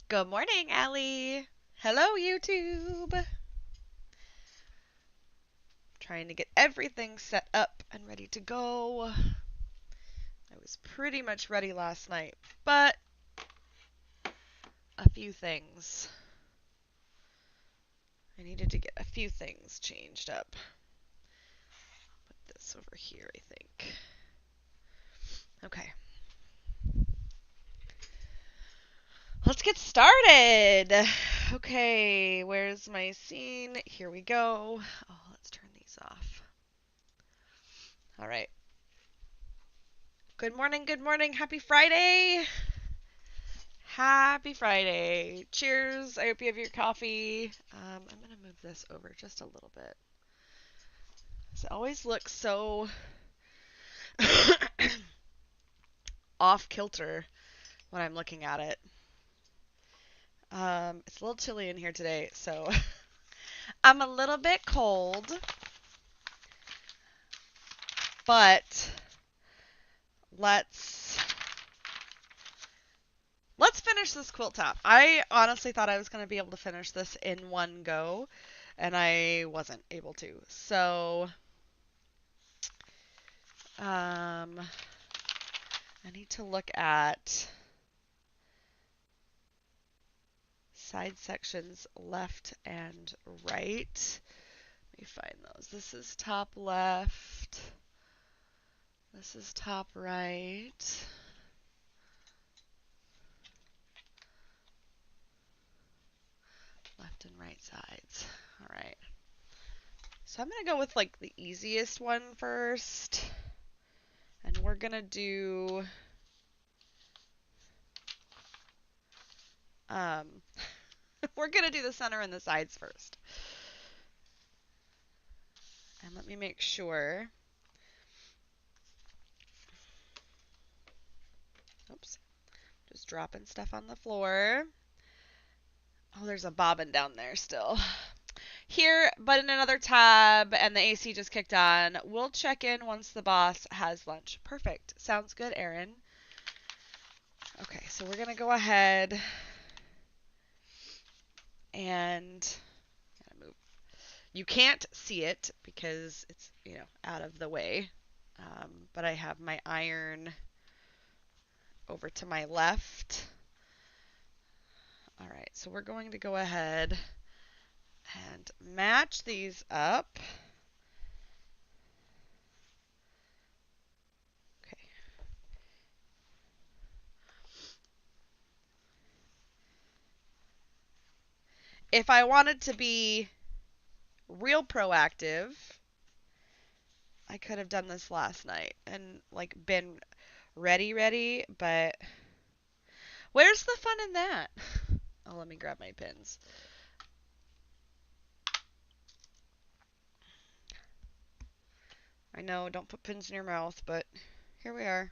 Good morning, Allie. Hello, YouTube. Trying to get everything set up and ready to go. I was pretty much ready last night, but a few things. I needed to get a few things changed up. Put this over here, I think. Okay. Let's get started. Okay, where's my scene? Here we go. Oh, let's turn these off. All right. Good morning, good morning. Happy Friday. Happy Friday. Cheers. I hope you have your coffee. I'm going to move this over just a little bit. It always looks so off kilter when I'm looking at it. It's a little chilly in here today, so I'm a little bit cold, but let's finish this quilt top. I honestly thought I was going to be able to finish this in one go, and I wasn't able to. So, I need to look at side sections left and right. Let me find those. This is top left. This is top right. Left and right sides. All right. So I'm going to go with like the easiest one first. And we're going to do we're going to do the center and the sides first. And let me make sure. Oops. Just dropping stuff on the floor. Oh, there's a bobbin down there still. Here, but in another tab, and the AC just kicked on. We'll check in once the boss has lunch. Perfect. Sounds good, Erin. Okay, so we're going to go ahead and move. You can't see it because it's, out of the way. But I have my iron over to my left. All right, so we're going to go ahead and match these up. Okay. If I wanted to be real proactive, I could have done this last night and like been ready, but where's the fun in that? Oh, let me grab my pins. I know, don't put pins in your mouth, but here we are.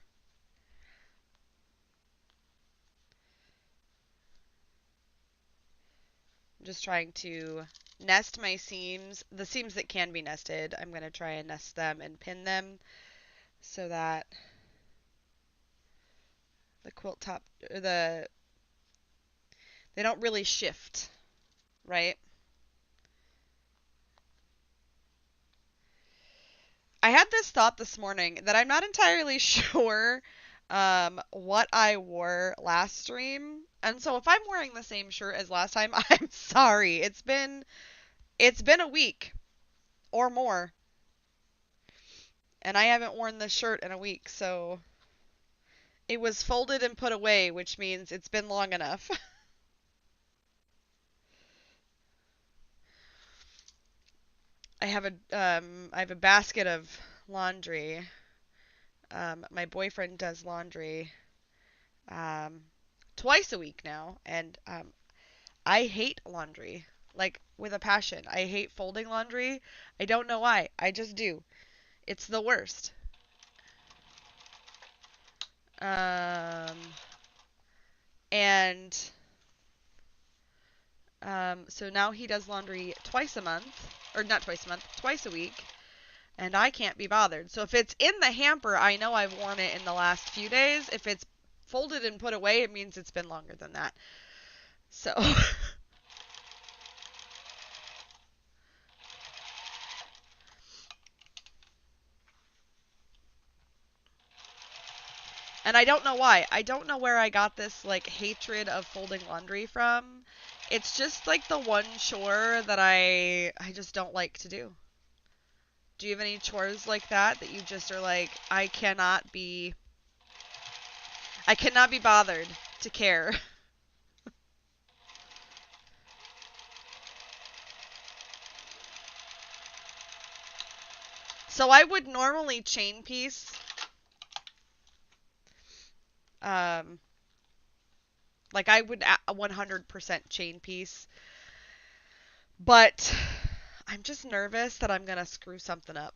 I'm just trying to nest my seams. The seams that can be nested, I'm going to try and nest them and pin them so that the quilt top, they don't really shift, right? I had this thought this morning that I'm not entirely sure what I wore last stream. And so if I'm wearing the same shirt as last time, I'm sorry. It's been a week or more. And I haven't worn this shirt in a week, so it was folded and put away, which means it's been long enough. I have a basket of laundry. My boyfriend does laundry twice a week now, and I hate laundry, like with a passion. I hate folding laundry. I don't know why. I just do. It's the worst. And so now he does laundry twice a month, or not twice a month, twice a week, and I can't be bothered. So if it's in the hamper, I know I've worn it in the last few days. If it's folded and put away, it means it's been longer than that. So, and I don't know why. I don't know where I got this like hatred of folding laundry from. It's just like the one chore that I just don't like to do. Do you have any chores like that that you just are like I cannot be bothered to care. So I would normally chain piece um like I would 100% chain piece, but I'm just nervous that I'm going to screw something up.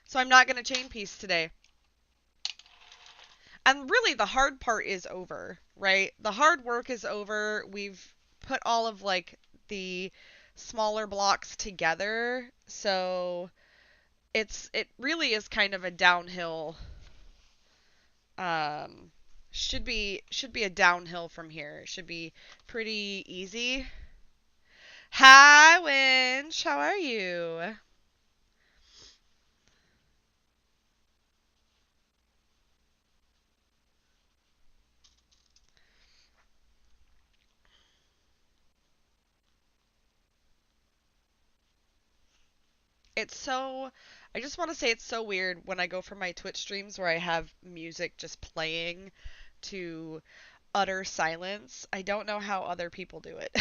So I'm not going to chain piece today. And really the hard part is over, right? The hard work is over. We've put all of like the smaller blocks together. So it really is kind of a downhill um should be a downhill from here. It should be pretty easy. Hi, Winch. How are you? It's so I just want to say it's so weird when I go for my Twitch streams where I have music just playing to utter silence. I don't know how other people do it.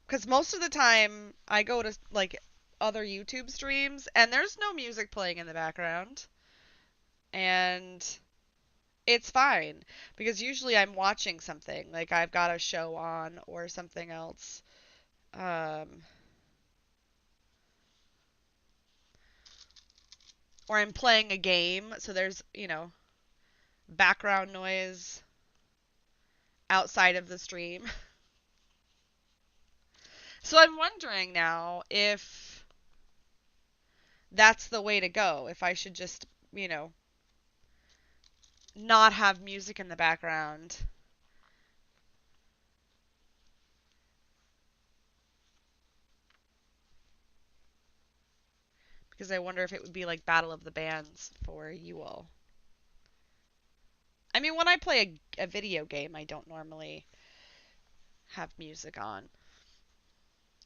Because most of the time I go to like other YouTube streams and there's no music playing in the background. And it's fine because usually I'm watching something, like I've got a show on or something else. Um, or I'm playing a game, so there's, background noise outside of the stream. So I'm wondering now if that's the way to go, if I should just, you know, not have music in the background. Because I wonder if it would be like Battle of the Bands for you all. I mean, when I play a video game, I don't normally have music on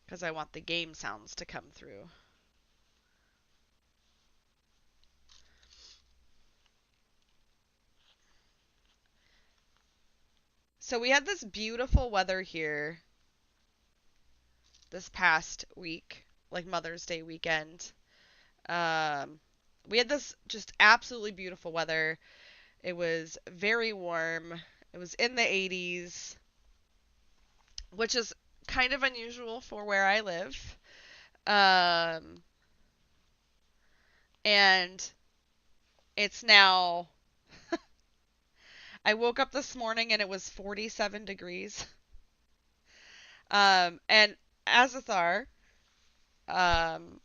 because I want the game sounds to come through. So we had this beautiful weather here this past week, like Mother's Day weekend. Um, we had this just absolutely beautiful weather. It was very warm. It was in the 80s, which is kind of unusual for where I live. Um, and it's now, I woke up this morning and it was 47 degrees. And Azathar, um,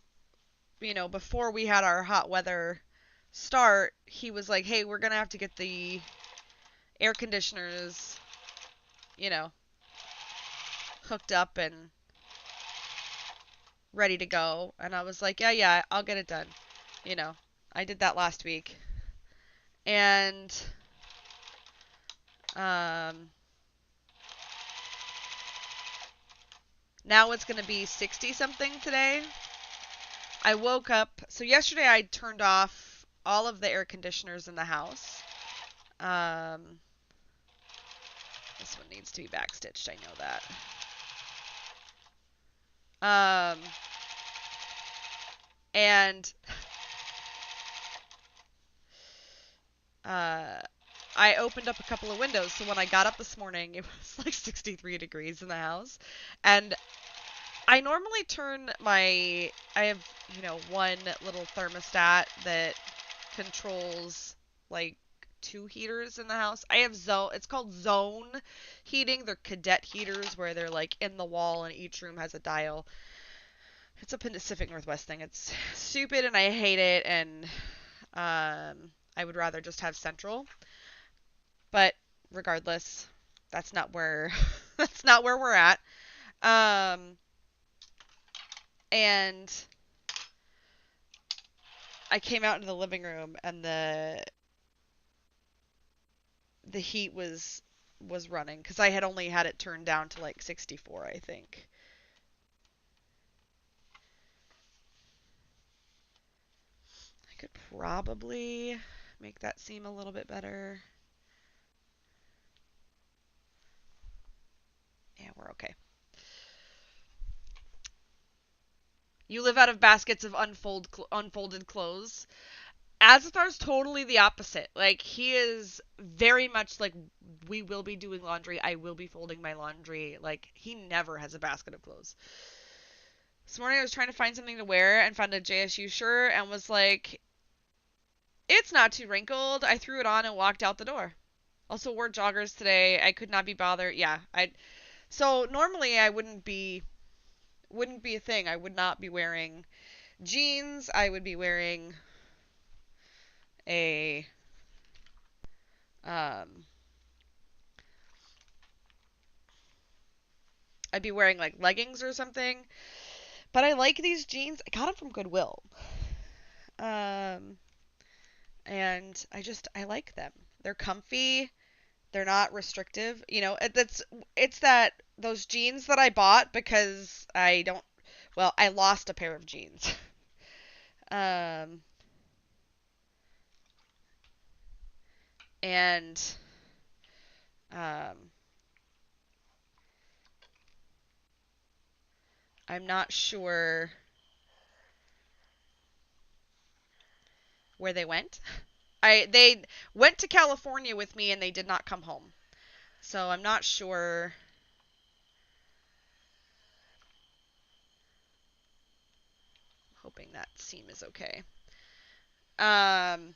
before we had our hot weather start, he was like, hey, we're going to have to get the air conditioners, you know, hooked up and ready to go. And I was like, yeah, yeah, I'll get it done. You know, I did that last week. And um, now it's going to be 60 something today. I woke up. So yesterday I turned off all of the air conditioners in the house. Um, this one needs to be backstitched. I know that. Um, and uh, I opened up a couple of windows. So when I got up this morning, it was like 63 degrees in the house. And I normally turn I have, one little thermostat that controls like two heaters in the house. I have it's called zone heating. They're cadet heaters where they're like in the wall and each room has a dial. It's a Pacific Northwest thing. It's stupid and I hate it and I would rather just have central. But regardless, That's not where that's not where we're at. Um, and I came out into the living room and the heat was running because I had only had it turned down to like 64, I think. I could probably make that seem a little bit better. Yeah, we're okay. You live out of baskets of unfolded clothes. Azathar's totally the opposite. Like, he is very much like, we will be doing laundry. I will be folding my laundry. Like, he never has a basket of clothes. This morning I was trying to find something to wear and found a JSU shirt and was like, it's not too wrinkled. I threw it on and walked out the door. Also wore joggers today. I could not be bothered. Yeah, I so normally I wouldn't be a thing. I would not be wearing jeans. I would be wearing a um I'd be wearing like leggings or something. But I like these jeans. I got them from Goodwill. Um and I like them. They're comfy. They're not restrictive. It's that those jeans that I bought because I don't well, I lost a pair of jeans. Um and um I'm not sure where they went. They went to California with me and they did not come home. So I'm not sure. Hoping that seam is okay. Um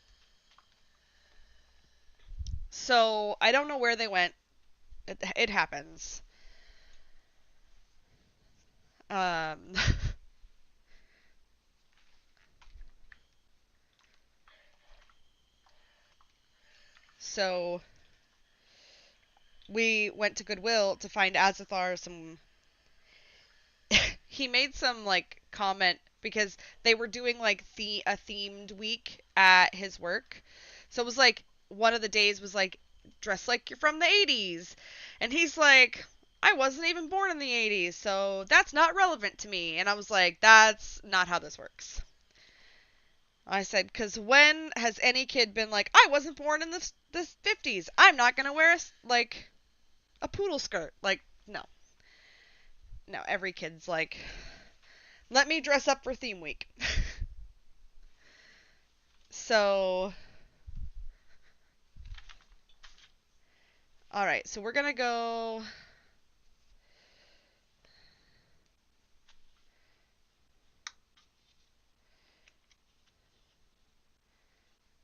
so I don't know where they went. It happens. Um so we went to Goodwill to find Azathar some he made some like comment because they were doing like a themed week at his work. So it was like one of the days was like dress like you're from the 80s. And he's like, I wasn't even born in the 80s, so that's not relevant to me. And I was like, that's not how this works. I said, cuz when has any kid been like, I wasn't born in the 50s. I'm not going to wear like a poodle skirt. Like, no. No, every kid's like, let me dress up for theme week. So, all right. So we're going to go.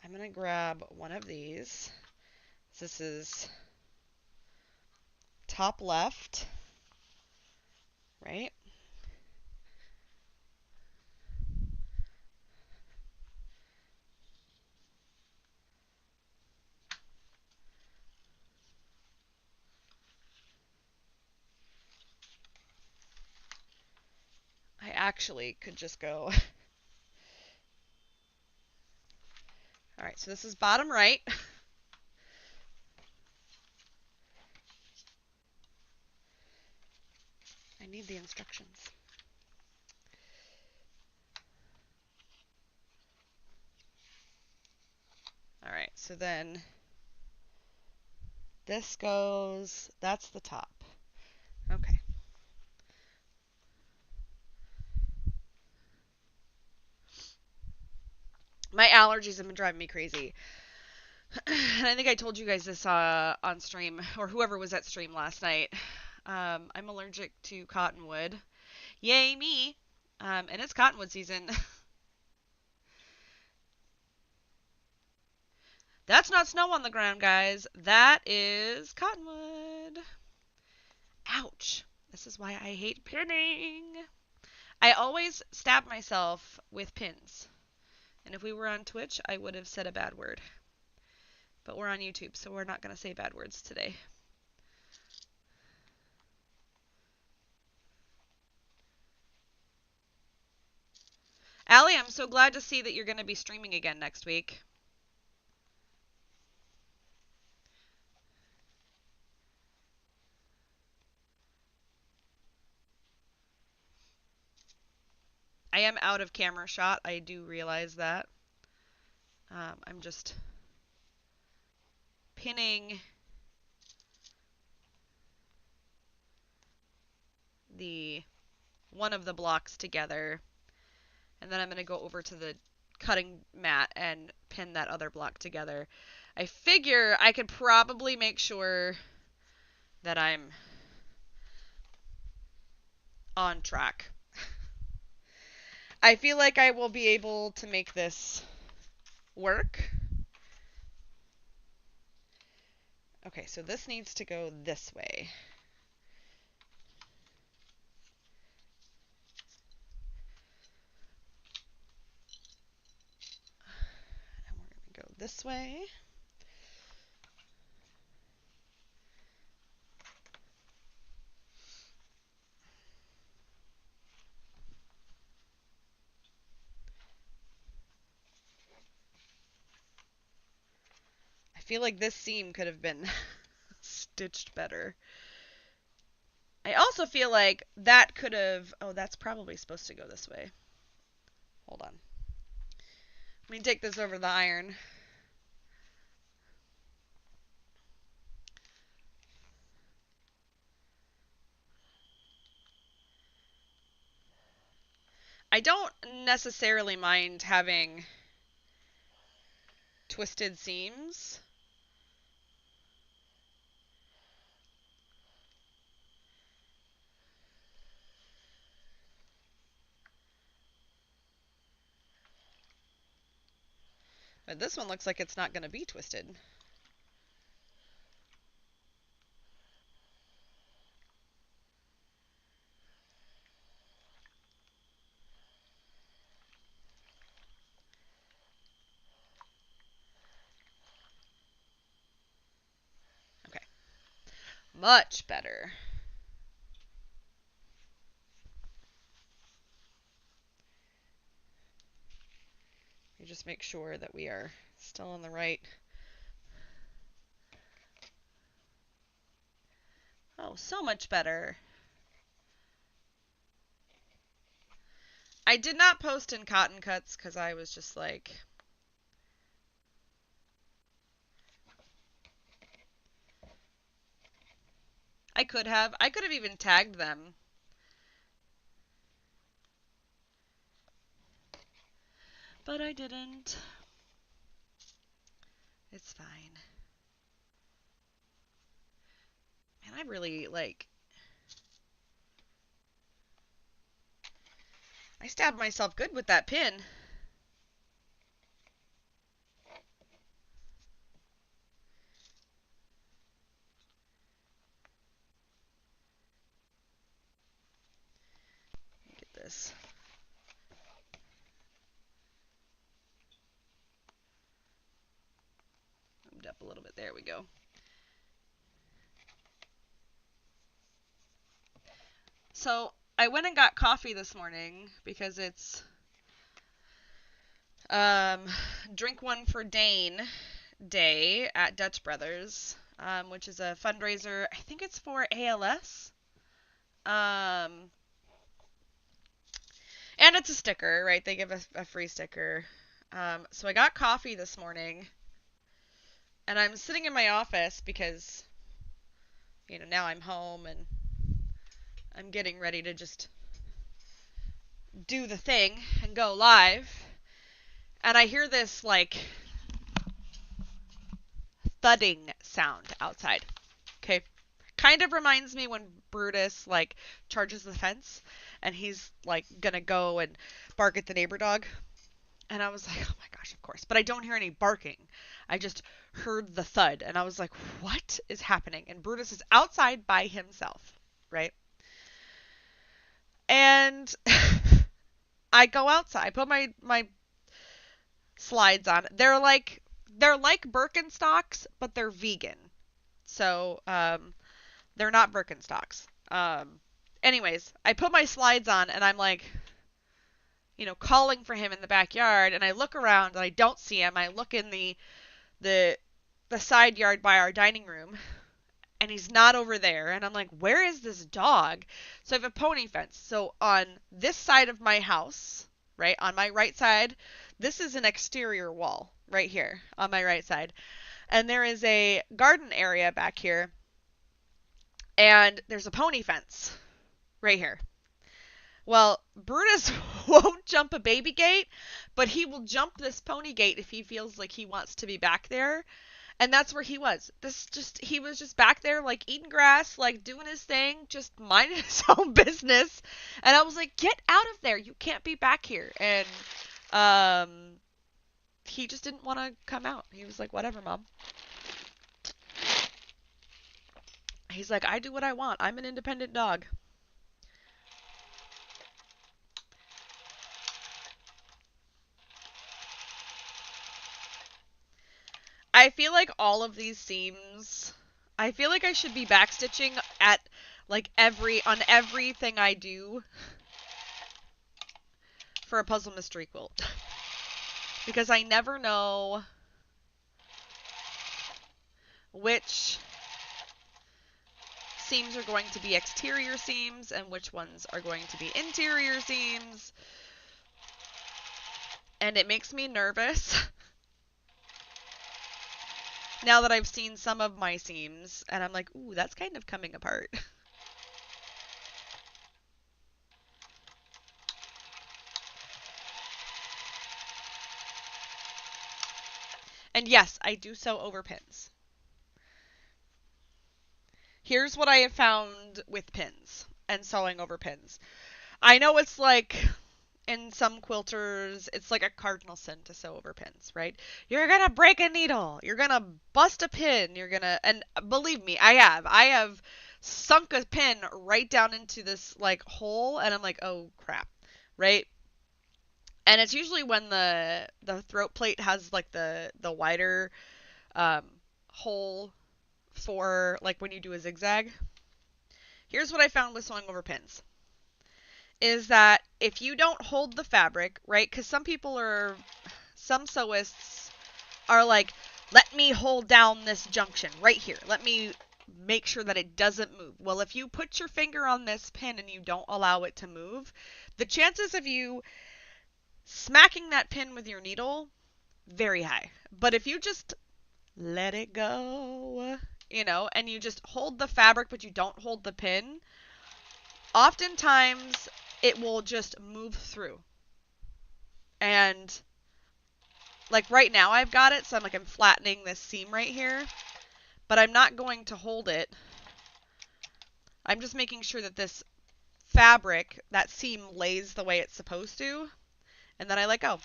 I'm going to grab one of these. This is top left, right? I actually could just go. All right. So this is bottom right. I need the instructions. All right. So then this goes. That's the top. Okay. My allergies have been driving me crazy. And I think I told you guys this on stream, or whoever was at stream last night. I'm allergic to cottonwood. Yay, me! And it's cottonwood season. That's not snow on the ground, guys. That is cottonwood. Ouch. This is why I hate pinning. I always stab myself with pins. And if we were on Twitch, I would have said a bad word. But we're on YouTube, so we're not going to say bad words today. Allie, I'm so glad to see that you're going to be streaming again next week. I am out of camera shot. I do realize that. I'm just pinning the one of the blocks together, and then I'm going to go over to the cutting mat and pin that other block together. I figure I could probably make sure that I'm on track. I feel like I will be able to make this work. Okay, so this needs to go this way. And we're going to go this way. I feel like this seam could have been stitched better. I also feel like that could have... Oh, that's probably supposed to go this way. Hold on. Let me take this over the iron. I don't necessarily mind having twisted seams. But this one looks like it's not going to be twisted. Okay. Much better. You just make sure that we are still on the right. Oh, so much better. I did not post in cotton cuts because I was just like... I could have. I could have even tagged them. But I didn't. It's fine. Man, I really, like... I stabbed myself good with that pin. Get this. Moved up a little bit. There we go. So, I went and got coffee this morning because it's Drink One for Dane Day at Dutch Brothers, which is a fundraiser. I think it's for ALS. And it's a sticker, right? They give a free sticker. So I got coffee this morning, and I'm sitting in my office because, now I'm home and I'm getting ready to just do the thing and go live. And I hear this, like, thudding sound outside. Okay. Kind of reminds me when Brutus, like, charges the fence and he's, like, gonna go and bark at the neighbor dog. And I was like, oh my gosh, of course. But I don't hear any barking. I just heard the thud. And I was like, what is happening? And Brutus is outside by himself, right? And I go outside. I put my slides on. They're like Birkenstocks, but they're vegan. So they're not Birkenstocks. Anyways, I put my slides on and I'm like, calling for him in the backyard, and I look around and I don't see him. I look in the the side yard by our dining room, and he's not over there. And I'm like, where is this dog? So I have a pony fence. So on this side of my house, right, on my right side, this is an exterior wall right here on my right side. And there is a garden area back here, and there's a pony fence right here. Well, Brutus won't jump a baby gate, but he will jump this pony gate if he feels like he wants to be back there. And that's where he was. He was just back there, like eating grass, like doing his thing, just minding his own business. And I was like, get out of there. You can't be back here. And he just didn't want to come out. He was like, whatever, Mom. He's like, I do what I want. I'm an independent dog. I feel like all of these seams, I feel like I should be backstitching at like on everything I do for a puzzle mystery quilt. Because I never know which seams are going to be exterior seams and which ones are going to be interior seams. And it makes me nervous. Now that I've seen some of my seams, and I'm like, ooh, that's kind of coming apart. And yes, I do sew over pins. Here's what I have found with pins and sewing over pins. I know it's like, in some quilters, it's like a cardinal sin to sew over pins, right? You're gonna break a needle. You're gonna bust a pin. And believe me, I have sunk a pin right down into this like hole, and I'm like, oh crap, right? And it's usually when the throat plate has like the wider hole for like when you do a zigzag. Here's what I found with sewing over pins. Is that if you don't hold the fabric, right? Because some sewists are like, let me hold down this junction right here. Let me make sure that it doesn't move. Well, if you put your finger on this pin and you don't allow it to move, the chances of you smacking that pin with your needle, very high. But if you just let it go, and you just hold the fabric but you don't hold the pin, oftentimes it will just move through. And like right now I've got it, so I'm flattening this seam right here, but I'm not going to hold it. I'm just making sure that this fabric, that seam, lays the way it's supposed to, and then I let go.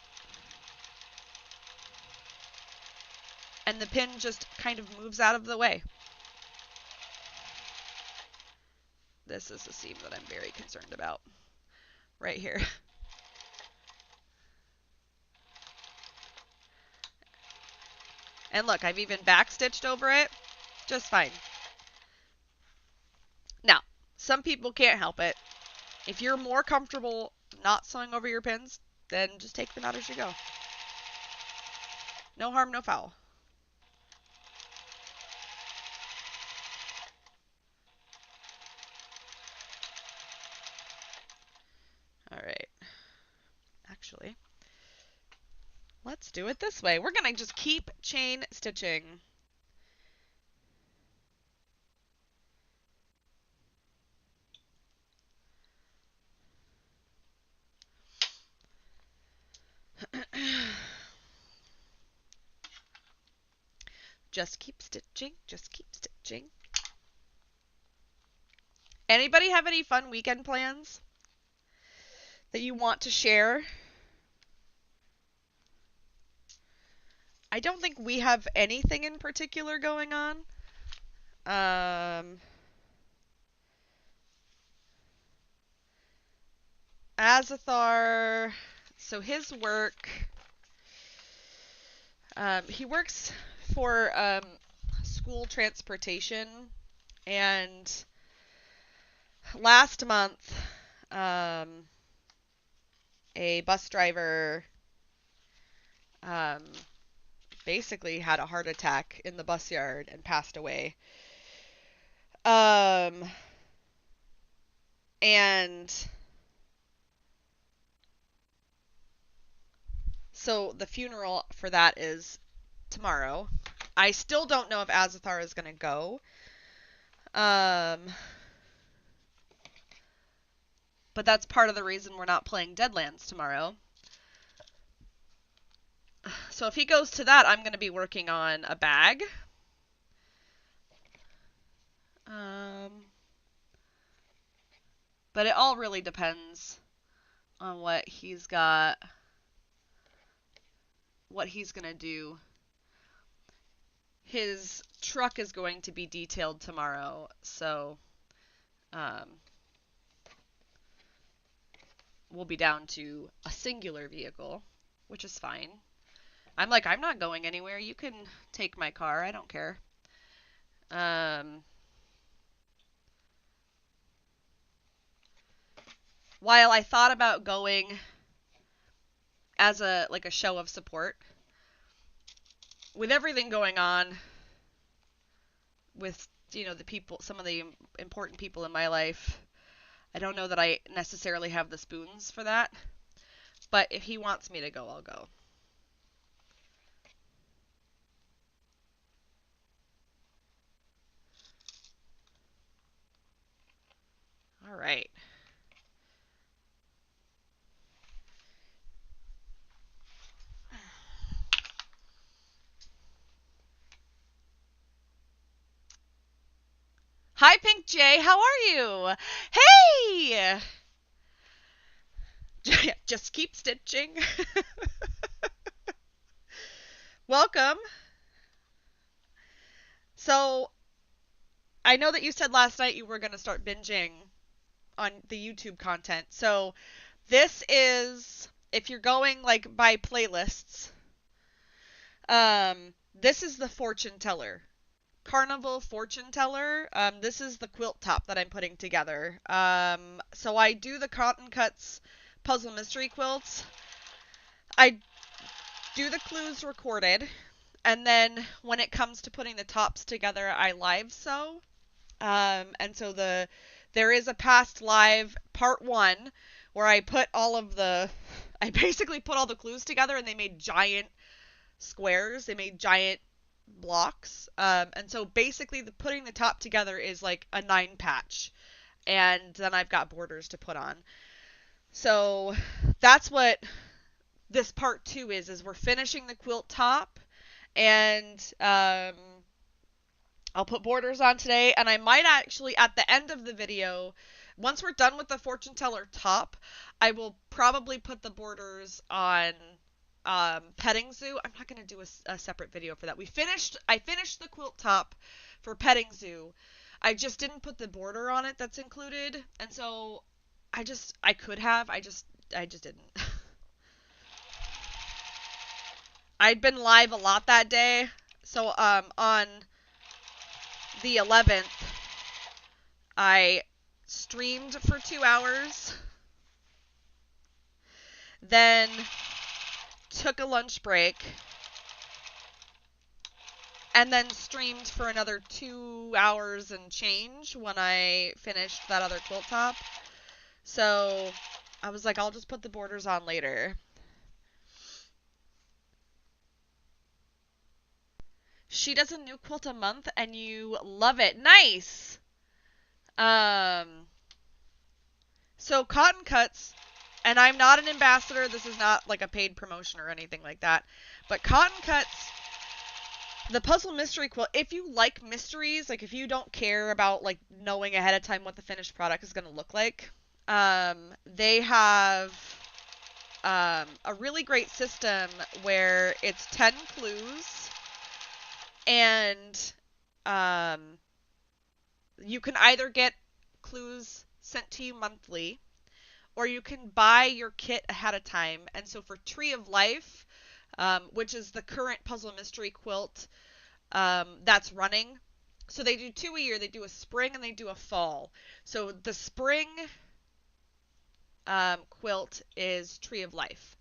And the pin just kind of moves out of the way. This is the seam that I'm very concerned about right here. And look, I've even backstitched over it just fine. Now, some people can't help it. If you're more comfortable not sewing over your pins, then just take them out as you go. No harm, no foul. All right. Actually, let's do it this way. We're going to just keep chain stitching. Just keep stitching, just keep stitching. Anybody have any fun weekend plans that you want to share? I don't think we have anything in particular going on. Azathar, so his work, he works for school transportation, and last month a bus driver um, basically had a heart attack in the bus yard and passed away. Um, and so the funeral for that is tomorrow. I still don't know if Azithar is going to go. But that's part of the reason we're not playing Deadlands tomorrow. So if he goes to that, I'm going to be working on a bag. But it all really depends on what he's got, what he's going to do. His truck is going to be detailed tomorrow, so we'll be down to a singular vehicle, which is fine. I'm like, I'm not going anywhere. You can take my car. I don't care. While I thought about going as a show of support, with everything going on with the people, some of the important people in my life, I don't know that I necessarily have the spoons for that. But if he wants me to go, I'll go. All right. Hi, Pink J. How are you? Hey! Just keep stitching. Welcome. So, I know that you said last night you were going to start binging on the YouTube content. So, this is, if you're going like by playlists, this is the fortune teller. Carnival fortune teller. This is the quilt top that I'm putting together. So I do the Cotton Cuts puzzle mystery quilts. I do the clues recorded, and then when it comes to putting the tops together, I live sew. And so there is a past live part 1 where I basically put all the clues together, and they made giant squares. They made giant blocks. And so basically putting the top together is like a 9 patch. And then I've got borders to put on. So that's what this part 2 is we're finishing the quilt top, and I'll put borders on today, and I might actually, at the end of the video, once we're done with the fortune teller top, I will probably put the borders on petting zoo. I'm not going to do a separate video for that. I finished the quilt top for petting zoo. I just didn't put the border on it that's included, and so I just didn't. I'd been live a lot that day, so on the 11th, I streamed for 2 hours, then took a lunch break, and then streamed for another 2 hours and change when I finished that other quilt top. So I was like, I'll just put the borders on later. She does a new quilt a month and you love it. Nice! So Cotton Cuts, and I'm not an ambassador, this is not like a paid promotion or anything like that, but Cotton Cuts, the puzzle mystery quilt, if you like mysteries, like if you don't care about like knowing ahead of time what the finished product is going to look like, they have a really great system where it's 10 clues, and you can either get clues sent to you monthly, or you can buy your kit ahead of time. And so for Tree of Life, which is the current puzzle mystery quilt that's running, so they do 2 a year. They do a spring and they do a fall. So the spring quilt is Tree of Life.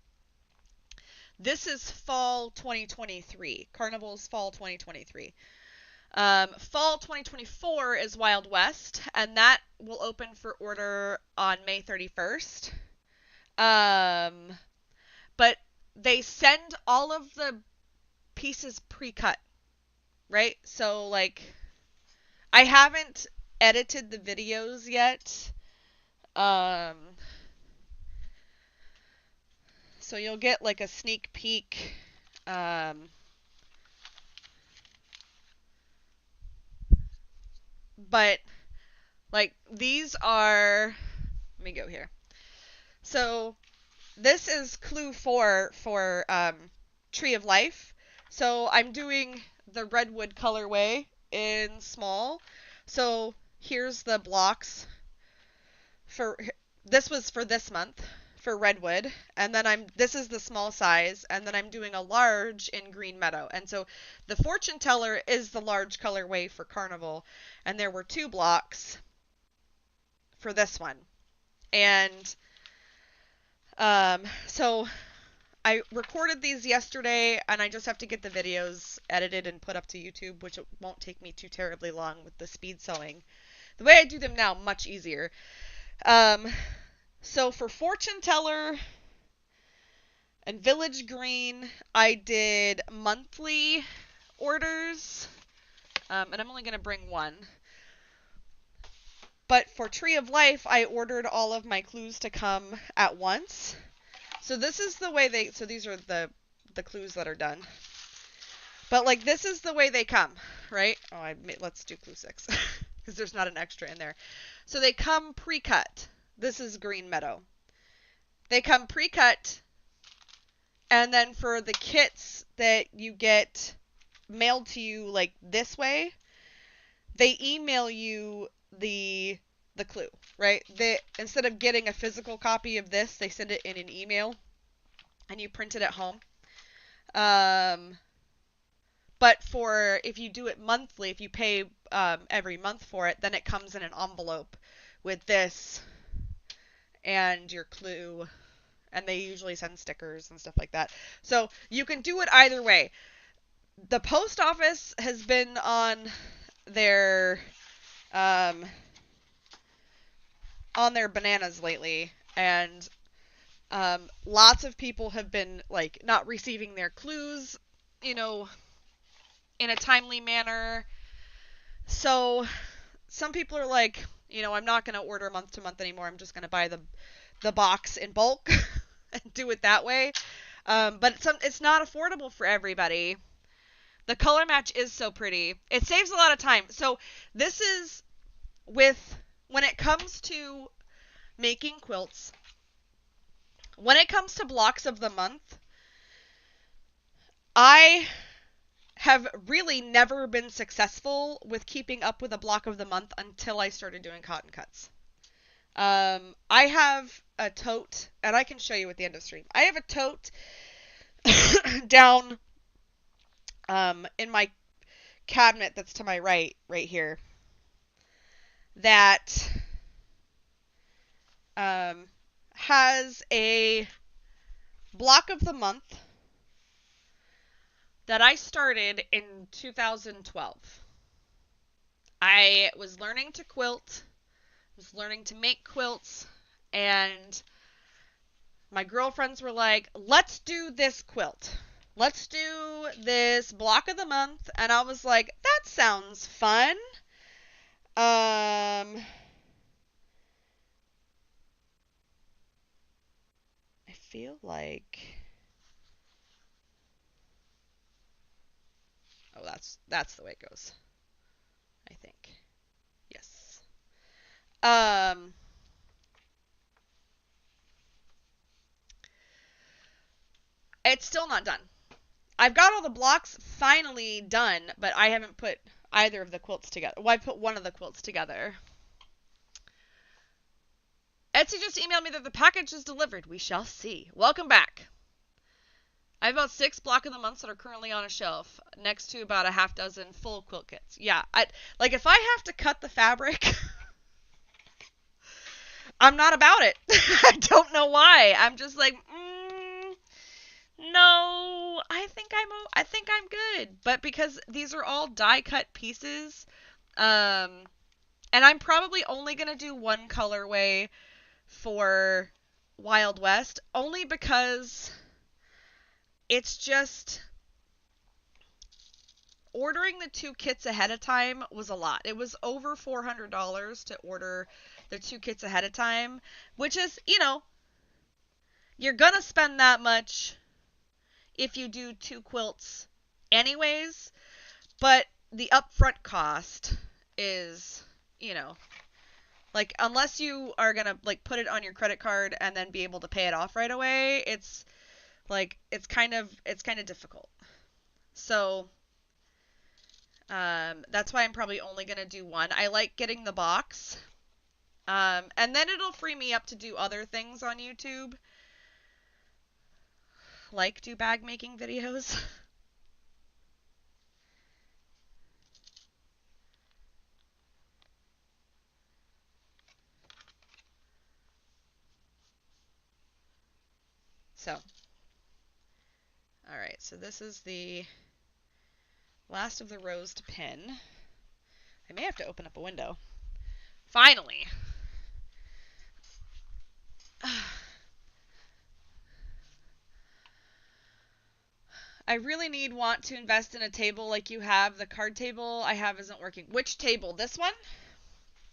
This is fall 2023. Carnival's fall 2023. Fall 2024 is Wild West, and that will open for order on May 31st. But they send all of the pieces pre-cut, right? So, like, I haven't edited the videos yet. So you'll get like a sneak peek. But like these are, let me go here. So this is clue 4 for Tree of Life. So I'm doing the redwood colorway in small. So here's the blocks for, this was for this month for redwood, and then this is the small size, and then I'm doing a large in green meadow. And so the fortune teller is the large colorway for Carnival, and there were 2 blocks for this one. And so I recorded these yesterday, and I just have to get the videos edited and put up to YouTube, which it won't take me too terribly long with the speed sewing. The way I do them now, much easier. So for fortune teller and village green, I did monthly orders, and I'm only going to bring one. But for Tree of Life, I ordered all of my clues to come at once. So this is the way so these are the clues that are done. But like this is the way they come, right? Let's do clue 6 because there's not an extra in there. So they come pre-cut. This is green meadow. They come pre-cut, and then for the kits that you get mailed to you like this way, they email you the clue, right? Instead of getting a physical copy of this, they send it in an email, and you print it at home. But if you do it monthly, if you pay every month for it, then it comes in an envelope with this and your clue, and they usually send stickers and stuff like that. So you can do it either way. The post office has been on their bananas lately, and lots of people have been like not receiving their clues, in a timely manner. So some people are like, I'm not going to order month to month anymore. I'm just going to buy the box in bulk and do it that way. But it's not affordable for everybody. The color match is so pretty. It saves a lot of time. So this is when it comes to making quilts, when it comes to blocks of the month, I have really never been successful with keeping up with a block of the month until I started doing cotton cuts. I have a tote, and I can show you at the end of stream. I have a tote down in my cabinet that's to my right here, that has a block of the month that I started in 2012. I was learning to quilt, was learning to make quilts, and my girlfriends were like, let's do this quilt. Let's do this block of the month. And I was like, that sounds fun. I feel like... Oh, that's the way it goes. I think. Yes. It's still not done. I've got all the blocks finally done, but I haven't put either of the quilts together. Well, I put one of the quilts together. Etsy just emailed me that the package is delivered. We shall see. Welcome back. I have about 6 block of the months that are currently on a shelf, next to about a half dozen full quilt kits. Yeah, if I have to cut the fabric, I'm not about it. I don't know why. I'm just like, no, I think I'm good. But because these are all die cut pieces, um, and I'm probably only gonna do one colorway for Wild West, only because it's just ordering the two kits ahead of time was a lot. It was over $400 to order the two kits ahead of time, which is, you're gonna spend that much if you do two quilts anyways, but the upfront cost is, you know, like unless you are going to like put it on your credit card and then be able to pay it off right away, it's like it's kind of difficult. So, that's why I'm probably only going to do one. I like getting the box. And then it'll free me up to do other things on YouTube, like do bag making videos. So, all right. So this is the last of the rows to pin. I may have to open up a window. Finally. I really want to invest in a table like you have. The card table I have isn't working. Which table? This one?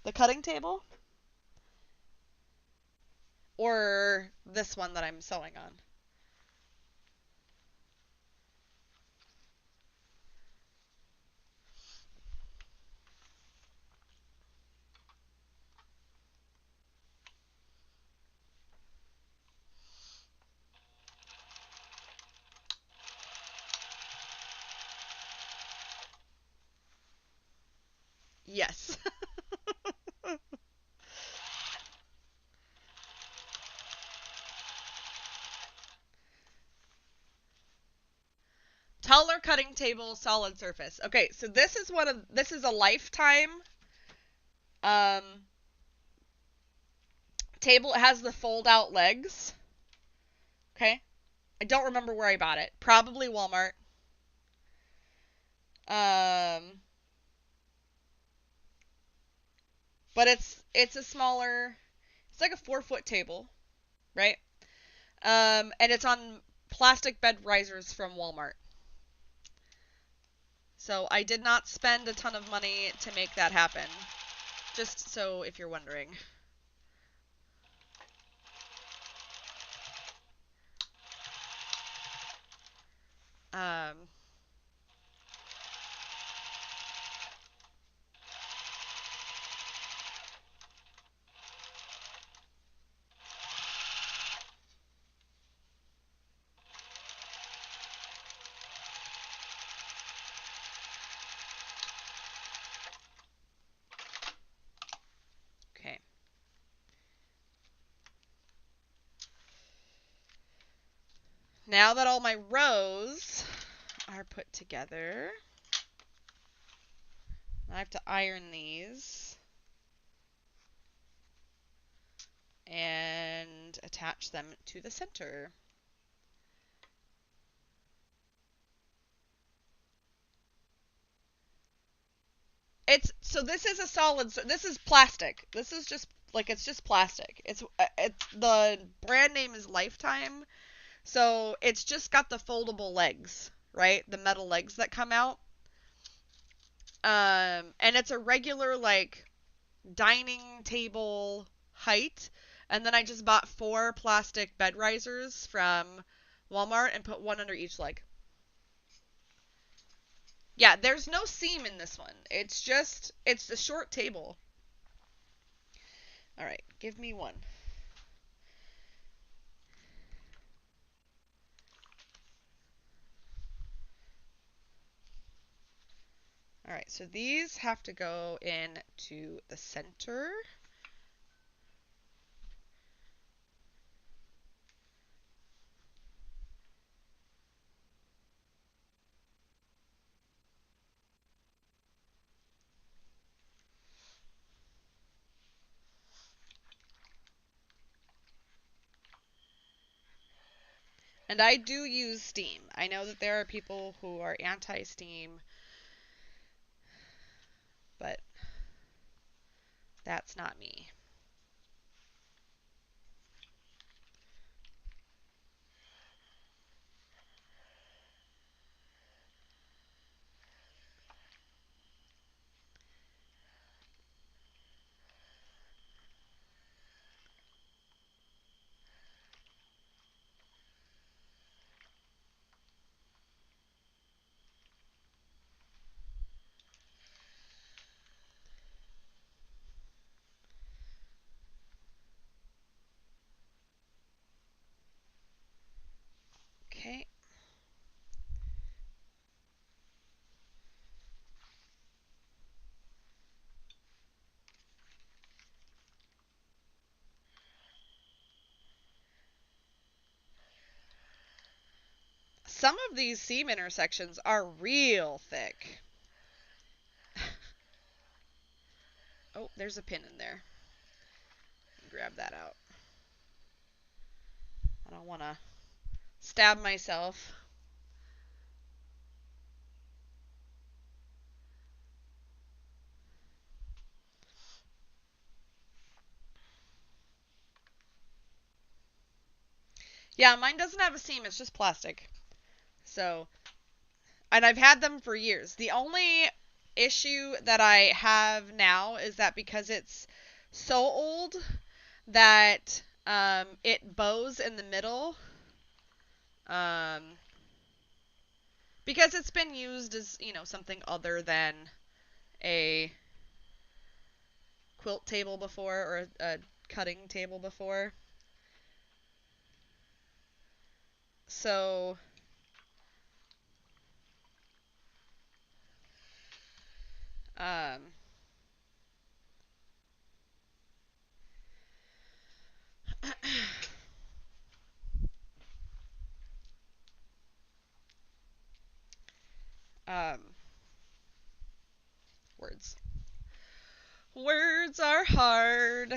The cutting table? Or this one that I'm sewing on? Yes. Taller cutting table, solid surface. Okay, so this is a lifetime um table. It has the fold out legs. Okay. I don't remember where I bought it. Probably Walmart. Um but it's a smaller, it's like a 4-foot table, right? And it's on plastic bed risers from Walmart. So I did not spend a ton of money to make that happen. Just so if you're wondering. Um, okay. Now that all my rows are put together, I have to iron these and attach them to the center. It's so this is a solid. This is plastic. This is just like it's just plastic. It's the brand name is Lifetime, so it's just got the foldable legs, right? The metal legs that come out. And it's a regular like dining table height. And then I just bought 4 plastic bed risers from Walmart and put one under each leg. Yeah, there's no seam in this one. It's a short table. All right, give me one. All right, so these have to go in to the center. And I do use steam. I know that there are people who are anti-steam, but that's not me. Okay. Some of these seam intersections are real thick. Oh, there's a pin in there. Grab that out. I don't want to stab myself. Yeah, mine doesn't have a seam, it's just plastic. So, and I've had them for years. The only issue that I have now is that because it's so old that it bows in the middle. Um, because it's been used as, something other than a quilt table before or a cutting table before. So, um, um, words. Words are hard.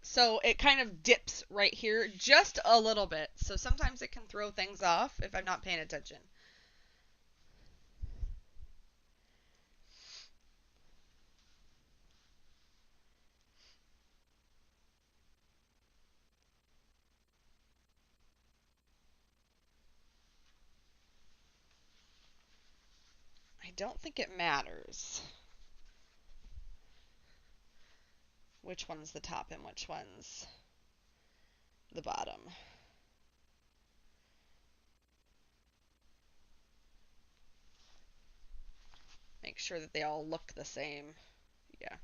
So it kind of dips right here just a little bit. So sometimes it can throw things off if I'm not paying attention. I don't think it matters which one's the top and which one's the bottom. Make sure that they all look the same. Yeah.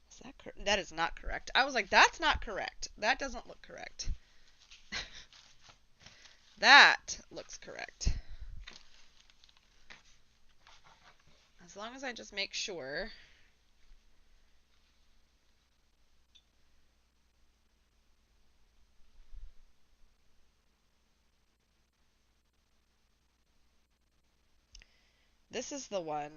Is that correct? That is not correct. I was like, that's not correct. That doesn't look correct. That looks correct. As long as I just make sure. This is the one.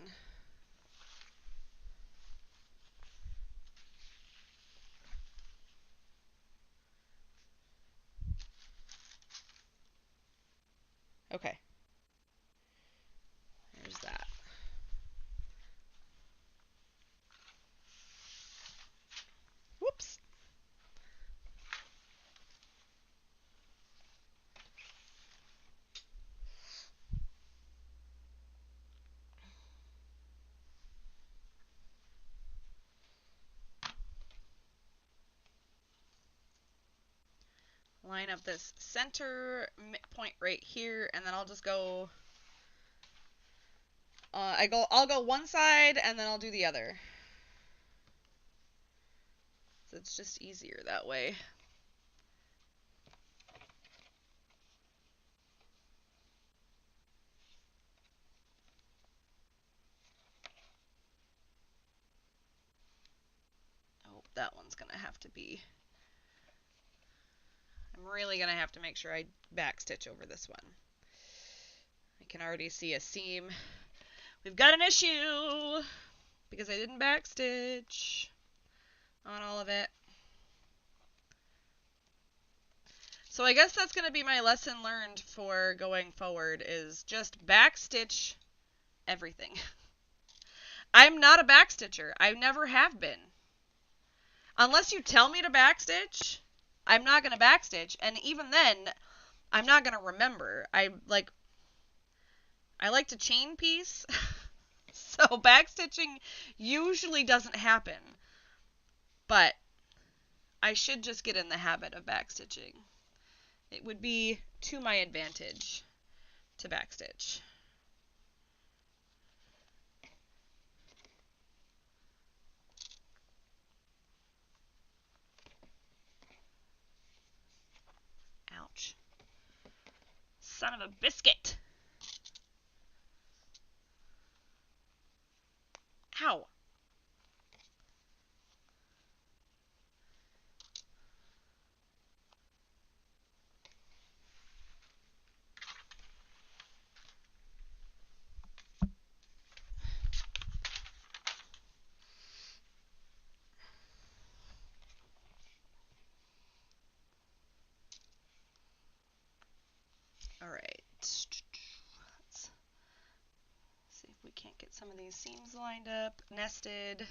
Okay. There's that. Whoops. Line up this center point right here, and then I'll just go. I'll go one side, and then I'll do the other. So it's just easier that way. one's going to have to be... I'm really going to have to make sure I backstitch over this one. I can already see a seam. We've got an issue because I didn't backstitch on all of it. So I guess that's going to be my lesson learned for going forward, is just backstitch everything. I'm not a backstitcher. I never have been. Unless you tell me to backstitch, I'm not going to backstitch. And even then, I'm not going to remember. I like to chain piece. So backstitching usually doesn't happen. But I should just get in the habit of backstitching. It would be to my advantage to backstitch. Ouch. Son of a biscuit. Ow. All right. Let's see if we can't get some of these seams lined up, nested.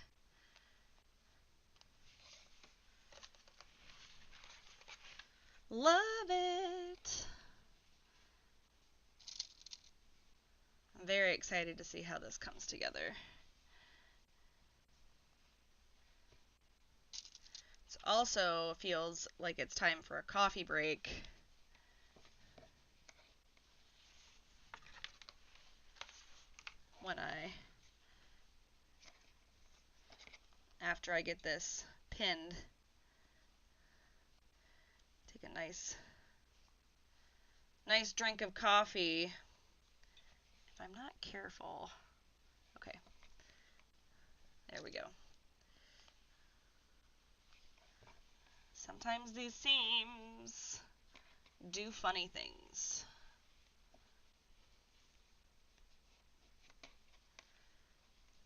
Love it. I'm very excited to see how this comes together. It also feels like it's time for a coffee break. After I get this pinned, take a nice drink of coffee. If I'm not careful, okay, there we go. Sometimes these seams do funny things.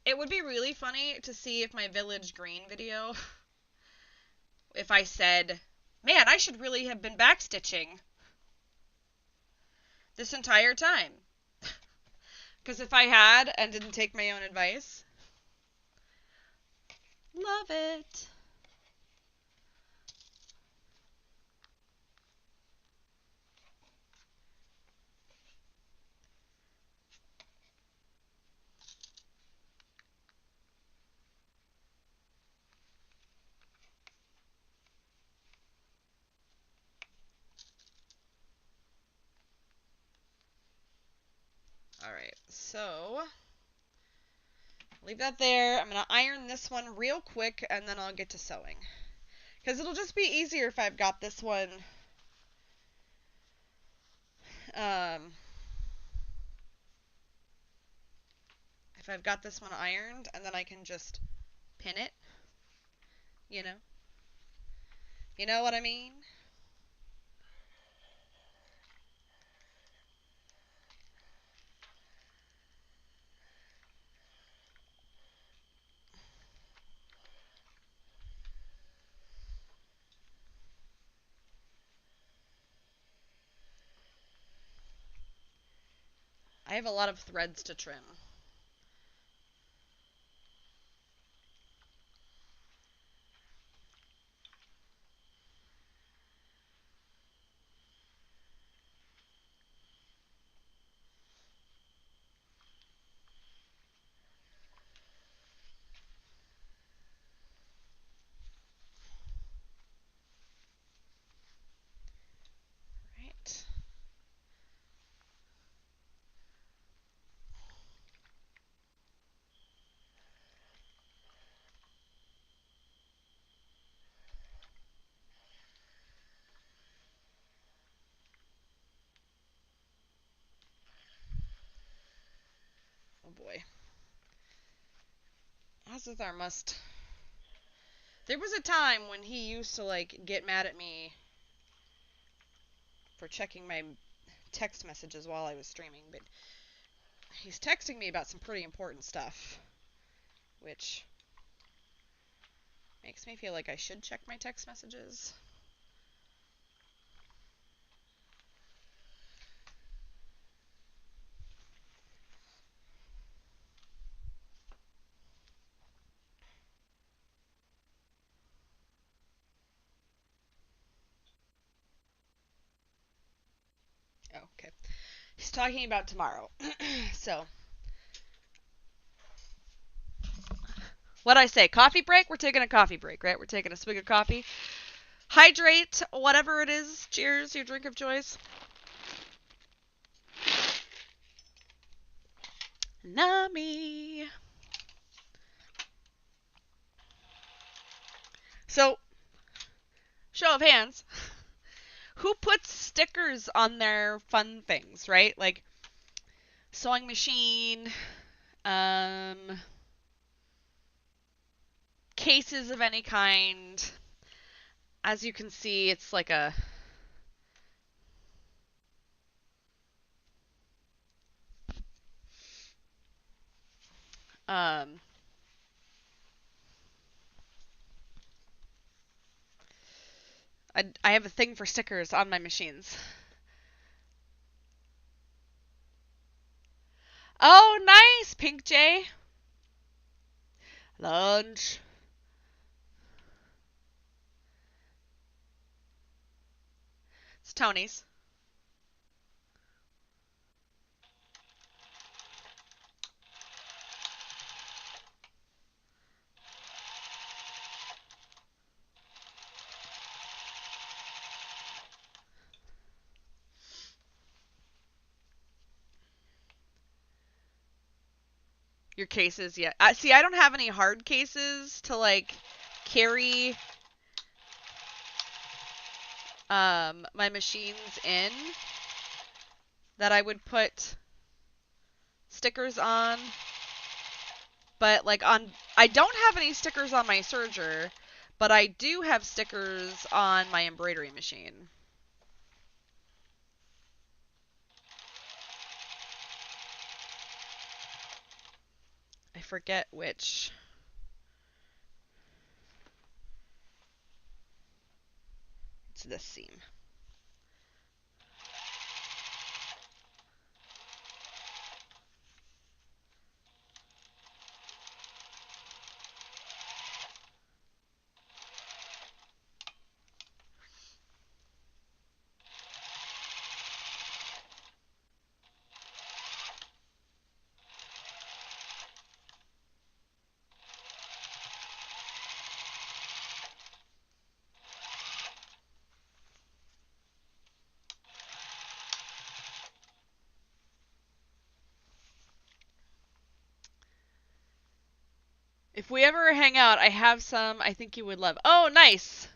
It would be really funny to see if my Village Green video, if I said, man, I should really have been backstitching this entire time. Because if I had and didn't take my own advice, love it. Alright, so leave that there. I'm going to iron this one real quick and then I'll get to sewing. Because it'll just be easier if I've got this one if I've got this one ironed, and then I can just pin it, you know? You know what I mean? I have a lot of threads to trim. Right. Oh boy. As with our must There was a time when he used to like get mad at me for checking my text messages while I was streaming, but he's texting me about some pretty important stuff, which makes me feel like I should check my text messages. Oh, okay. He's talking about tomorrow. So, what'd I say? Coffee break? We're taking a coffee break, right? We're taking a swig of coffee. Hydrate, whatever it is. Cheers, your drink of choice. Nami. So, show of hands. Who puts stickers on their fun things, right? Like sewing machine, um, cases of any kind. As you can see, it's like a um, I have a thing for stickers on my machines. Oh, nice, Pink J. Lunch. It's Tony's. Your cases, yeah. See, I don't have any hard cases to like carry my machines in that I would put stickers on. But like I don't have any stickers on my serger, but I do have stickers on my embroidery machine. I forget which. It's this seam. If we ever hang out, I have some I think you would love. Oh, nice!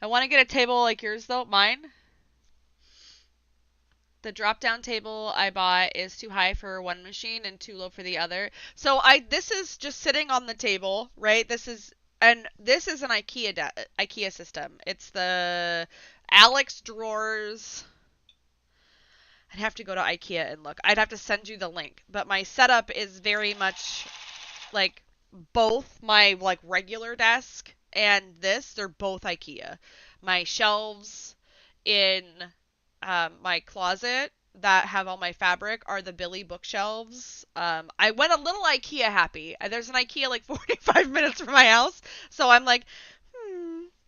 I want to get a table like yours, though. Mine. The drop-down table I bought is too high for one machine and too low for the other. So this is just sitting on the table, right? This is an IKEA system. It's the Alex drawers. I'd have to go to IKEA and look. I'd have to send you the link. But my setup is very much like both my like regular desk and this, they're both IKEA. My shelves in my closet that have all my fabric are the Billy bookshelves. I went a little IKEA happy. There's an IKEA like 45 minutes from my house, so I'm like,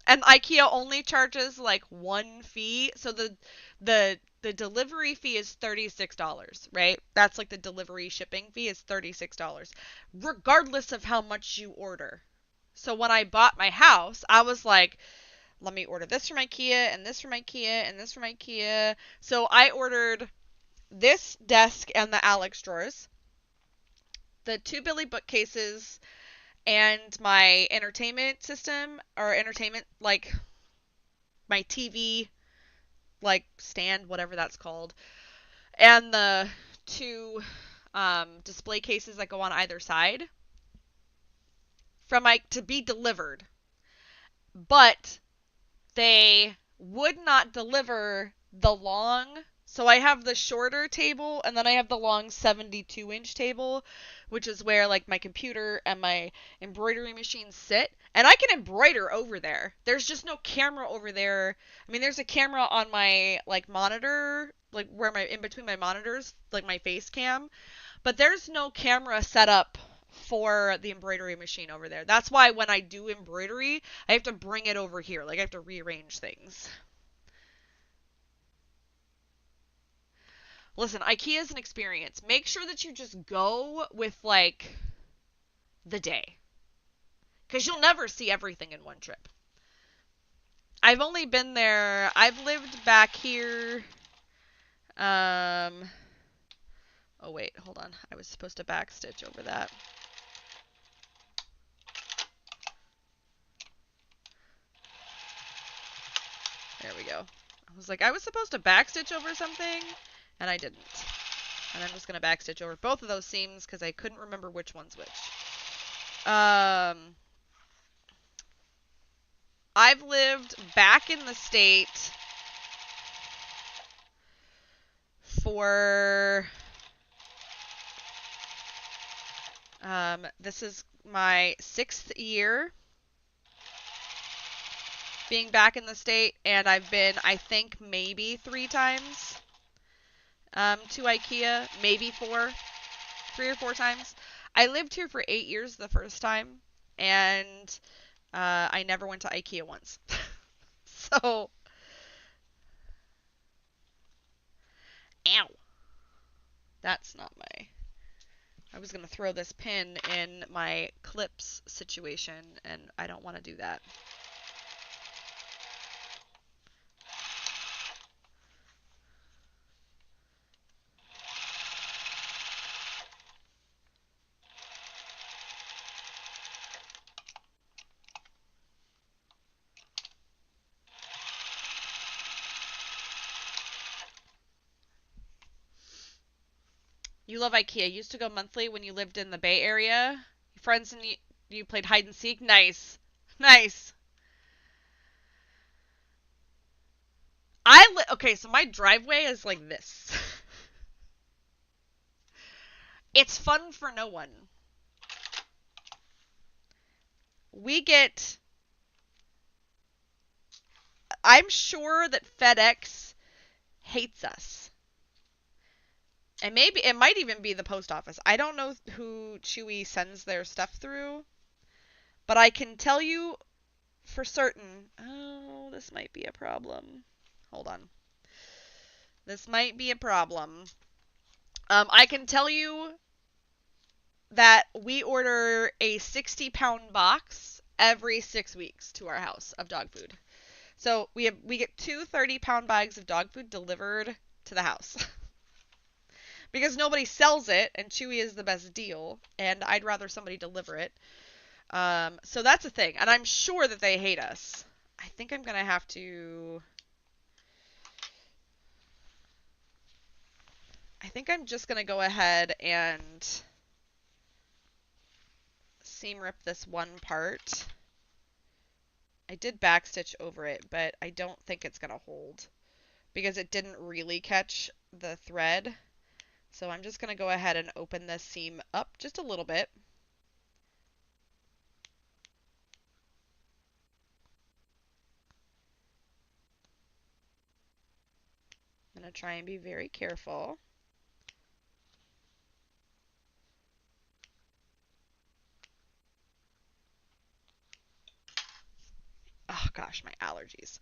And IKEA only charges like one fee, so the delivery fee is $36, right? That's like the delivery shipping fee is $36, regardless of how much you order. So when I bought my house, I was like, let me order this from IKEA and this from IKEA and this from IKEA. So I ordered this desk and the Alex drawers, the two Billy bookcases, and my entertainment system or entertainment like my TV like stand, whatever that's called, and the two display cases that go on either side from to be delivered. but they would not deliver the long. So I have the shorter table and then I have the long 72-inch table, which is where like my computer and my embroidery machine sit. And I can embroider over there. There's just no camera over there. I mean, there's a camera on my like monitor, like where my in between my monitors, like my face cam, but there's no camera set up for the embroidery machine over there. That's why when I do embroidery, I have to bring it over here. Like I have to rearrange things. Listen, IKEA is an experience. Make sure that you just go with like the day, because you'll never see everything in one trip. I've only been there. I've lived back here. Um. Oh wait, hold on. I was supposed to backstitch over that. There we go. I was like, I was supposed to backstitch over something, and I didn't. And I'm just going to backstitch over both of those seams because I couldn't remember which one's which. I've lived back in the state for this is my 6th year being back in the state, and I've been, I think, maybe 3 times to IKEA, maybe 4, 3 or 4 times. I lived here for 8 years the first time, and I never went to IKEA once. So, ow. That's not my... I was going to throw this pin in my clips situation, and I don't want to do that. You love IKEA. You used to go monthly when you lived in the Bay Area. Friends and you played hide and seek. Nice. Nice. Okay, so my driveway is like this. It's fun for no one. We get... I'm sure that FedEx hates us. And maybe it might even be the post office. I don't know who Chewy sends their stuff through, but I can tell you for certain. Oh, this might be a problem. Hold on. This might be a problem. I can tell you that we order a 60-pound box every 6 weeks to our house of dog food. So we get 2 30-pound bags of dog food delivered to the house. Because nobody sells it, and Chewy is the best deal, and I'd rather somebody deliver it. So that's a thing, and I'm sure that they hate us. I think I'm going to have to... I think I'm just going to go ahead and seam rip this one part. I did backstitch over it, but I don't think it's going to hold because it didn't really catch the thread. So I'm just going to go ahead and open this seam up just a little bit. I'm going to try and be very careful. Oh gosh, my allergies.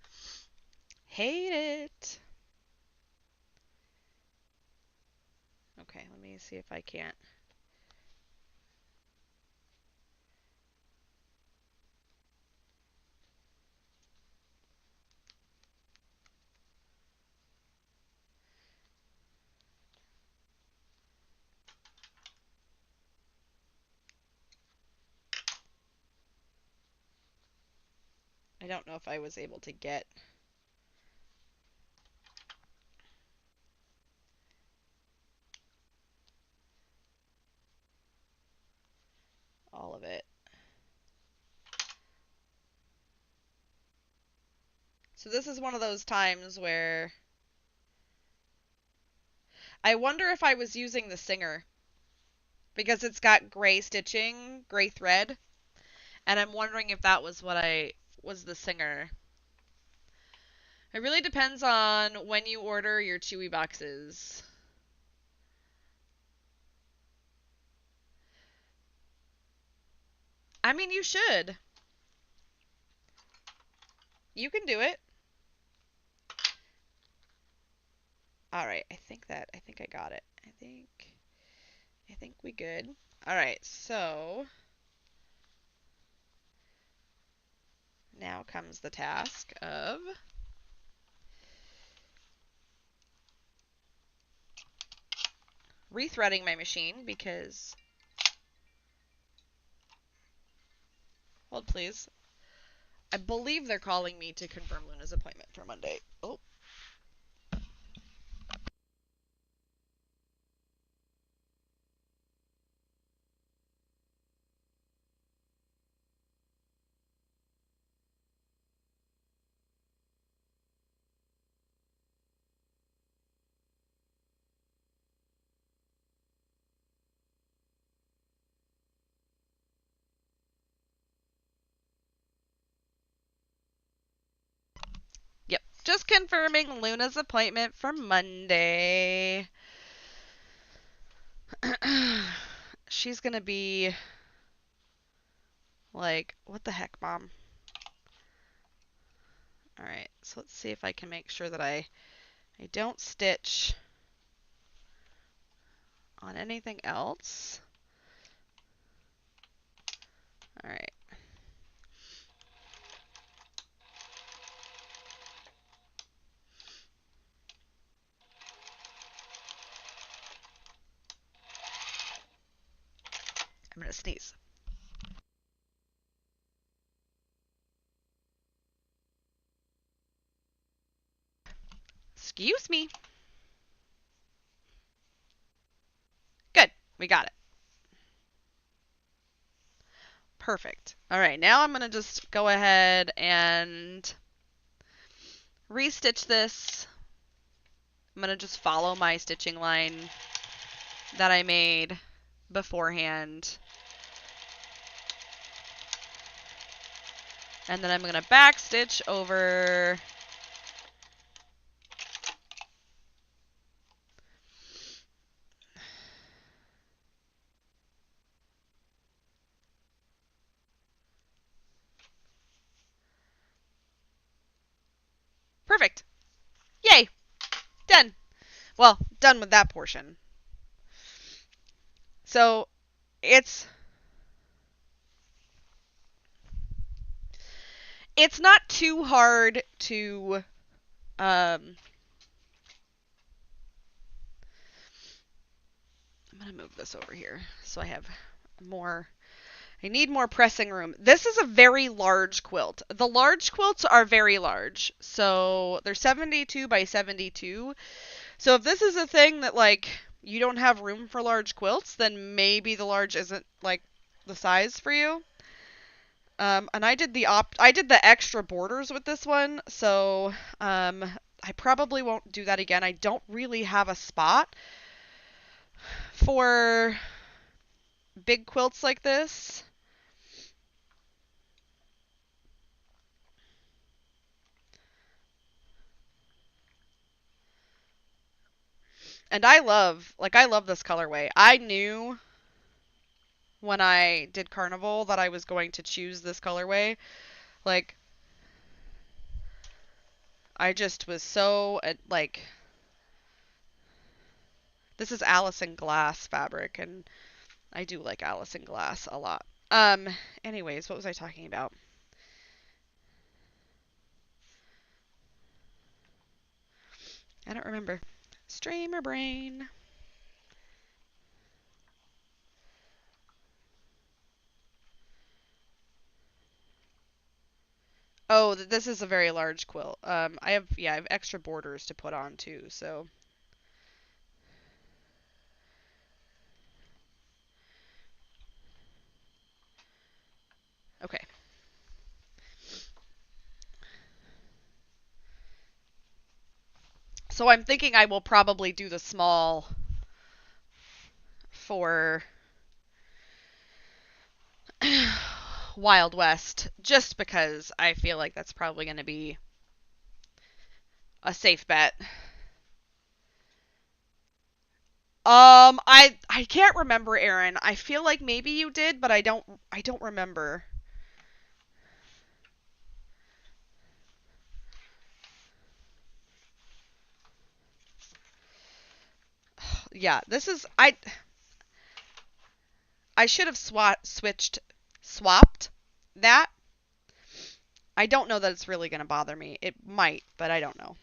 Hate it. Okay, let me see if I can't. I don't know if I was able to get all of it. So this is one of those times where I wonder if I was using the Singer because it's got gray stitching, gray thread, and I'm wondering if that was what I was the Singer. It really depends on when you order your Chewy boxes. I mean, you should. You can do it. All right, I think I got it. I think we good. All right, so now comes the task of rethreading my machine because hold please. I believe they're calling me to confirm Luna's appointment for Monday. Oh. Yep. Just confirming Luna's appointment for Monday. She's going to be like, what the heck, Mom? All right. So let's see if I can make sure that I don't stitch on anything else. All right. I'm going to sneeze. Excuse me. Good. We got it. Perfect. All right. Now I'm going to just go ahead and restitch this. I'm going to just follow my stitching line that I made beforehand. And then I'm going to backstitch over perfect. Yay. Done. Well, done with that portion. So it's not too hard to I'm going to move this over here so I have more. I need more pressing room. This is a very large quilt. The large quilts are very large. So they're 72 by 72. So if this is a thing that like you don't have room for large quilts, then maybe the large isn't like the size for you. And I did the extra borders with this one, so I probably won't do that again. I don't really have a spot for big quilts like this. And I love this colorway. I knew when I did Carnival that I was going to choose this colorway. Like, I just was so, like, this is Allison Glass fabric, and I do like Allison Glass a lot. Anyways, what was I talking about? I don't remember. Streamer brain. Oh, this is a very large quilt. I have extra borders to put on too, so. Okay. So I'm thinking I will probably do the small for Wild West just because I feel like that's probably going to be a safe bet. I can't remember, Aaron. I feel like maybe you did, but I don't remember. Yeah, this is I should have swapped that. I don't know that it's really going to bother me. It might, but I don't know.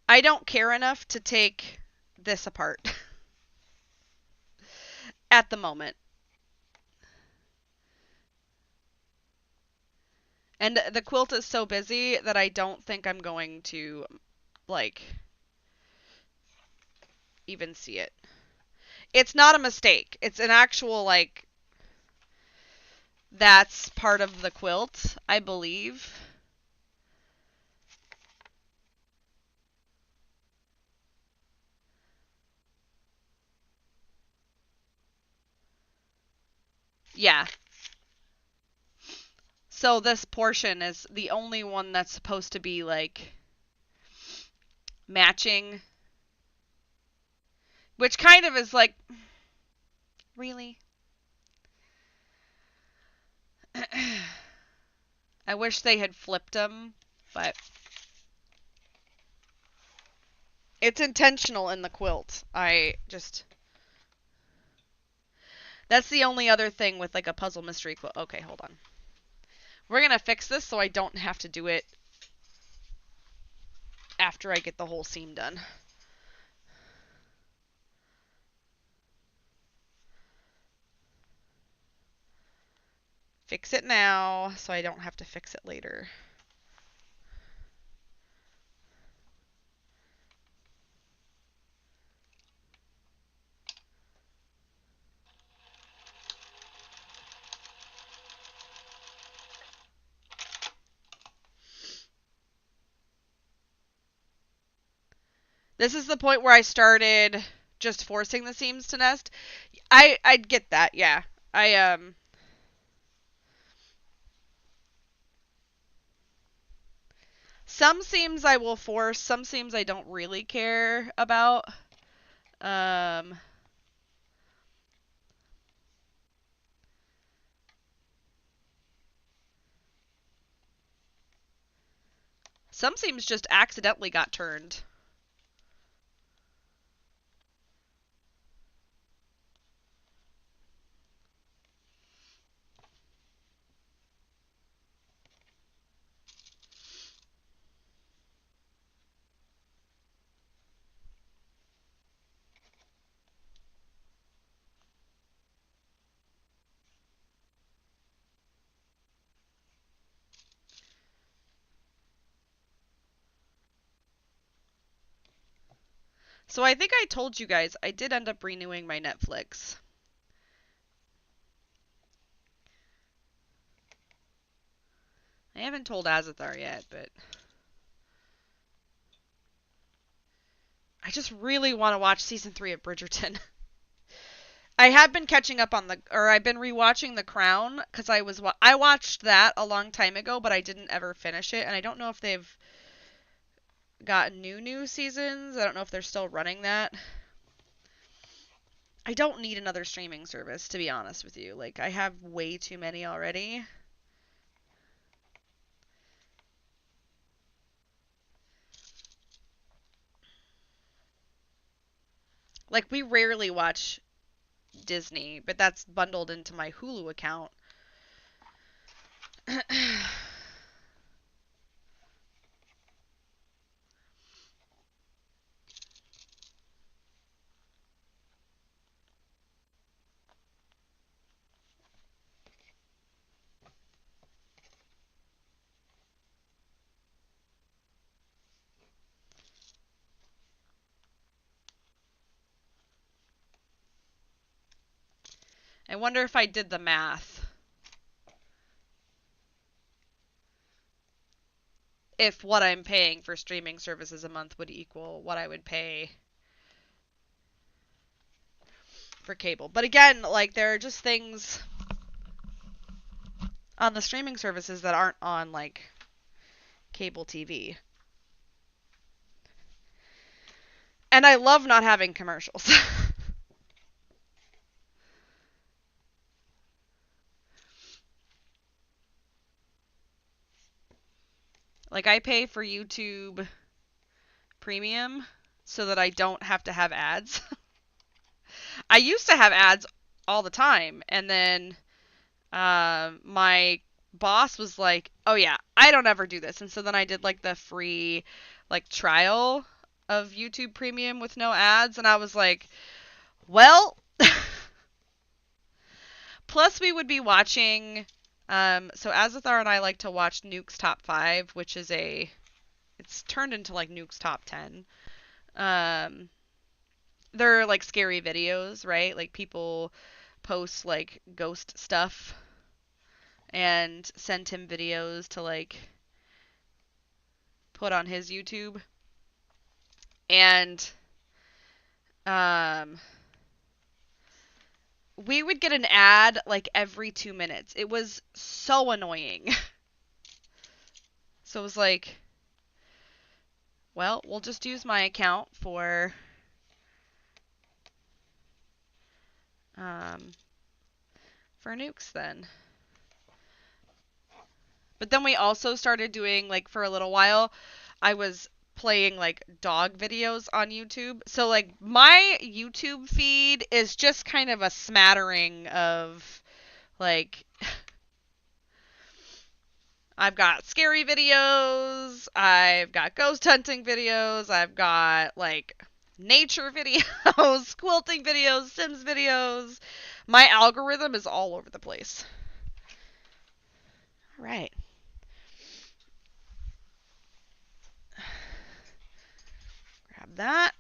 I don't care enough to take this apart at the moment. And the quilt is so busy that I don't think I'm going to like even see it. It's not a mistake. It's an actual like that's part of the quilt, I believe. Yeah. So this portion is the only one that's supposed to be like matching, which kind of is like really. I wish they had flipped them, but it's intentional in the quilt. I just that's the only other thing with like a puzzle mystery quilt. Okay, hold on. We're gonna fix this so I don't have to do it after I get the whole seam done. Fix it now so I don't have to fix it later. This is the point where I started just forcing the seams to nest. I'd get that, yeah. I some seams I will force, some seams I don't really care about. Um some seams just accidentally got turned. So I think I told you guys I did end up renewing my Netflix. I haven't told Azathar yet, but I just really want to watch season 3 of Bridgerton. I have been catching up on I've been rewatching The Crown because I watched that a long time ago, but I didn't ever finish it, and I don't know if they've got new seasons. I don't know if they're still running that. I don't need another streaming service, to be honest with you. Like, I have way too many already. Like, we rarely watch Disney, but that's bundled into my Hulu account. I wonder if I did the math. If what I'm paying for streaming services a month would equal what I would pay for cable. But again, like there are just things on the streaming services that aren't on like cable TV. And I love not having commercials. Like I pay for YouTube Premium so that I don't have to have ads. I used to have ads all the time, and then my boss was like, "Oh yeah, I don't ever do this," and so then I did like the free like trial of YouTube Premium with no ads, and I was like, "Well." Plus, we would be watching. So Azithar and I like to watch Nuke's Top 5, which is it's turned into like Nuke's Top 10. Um, they're like scary videos, right? Like people post like ghost stuff and send him videos to like put on his YouTube. And um, we would get an ad like every 2 minutes. It was so annoying. So it was like, well, we'll just use my account um, for nukes then. But then we also started doing, like, for a little while, I was playing, like, dog videos on YouTube. So, like, my YouTube feed is just kind of a smattering of, like, I've got scary videos, I've got ghost hunting videos, I've got, like, nature videos, quilting videos, Sims videos. My algorithm is all over the place. All right. Grab that.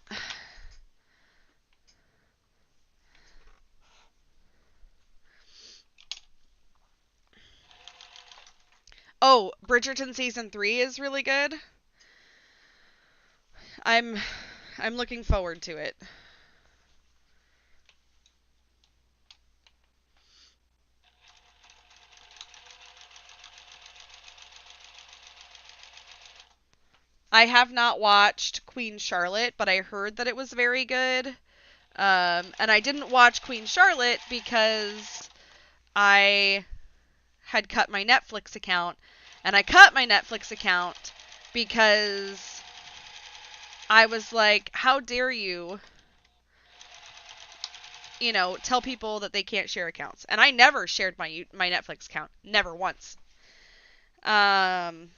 Oh, Bridgerton season 3 is really good. I'm I'm looking forward to it. I have not watched Queen Charlotte, but I heard that it was very good. And I didn't watch Queen Charlotte because I had cut my Netflix account. And I cut my Netflix account because I was like, how dare you, tell people that they can't share accounts. And I never shared my Netflix account. Never once. Um,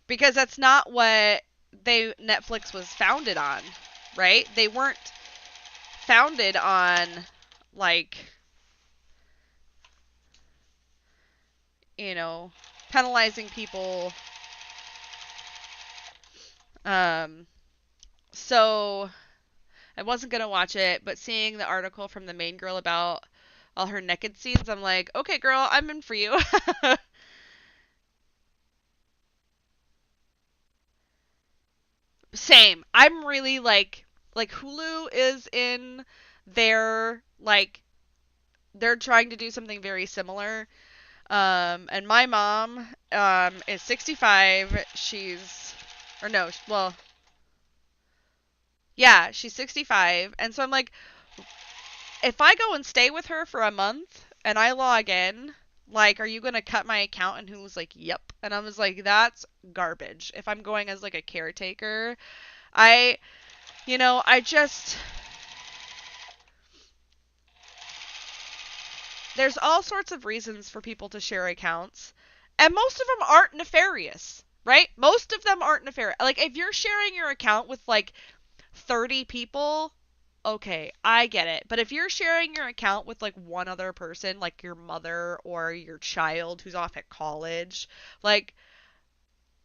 because that's not what Netflix was founded on, right? They weren't founded on like, you know, penalizing people. Um, so I wasn't gonna watch it, but seeing the article from the main girl about all her naked scenes, I'm like, okay, girl, I'm in for you. Same. I'm really like Hulu is in their like they're trying to do something very similar. And my mom is 65. She's or no, well, yeah, she's 65. And so I'm like, if I go and stay with her for a month and I log in, like, are you going to cut my account? And Hulu's like, yep. And I was like, that's garbage. If I'm going as like a caretaker, I, I just, there's all sorts of reasons for people to share accounts, and most of them aren't nefarious, right? Most of them aren't nefarious. Like, if you're sharing your account with like 30 people, okay, I get it. But if you're sharing your account with like one other person, like your mother or your child who's off at college, like,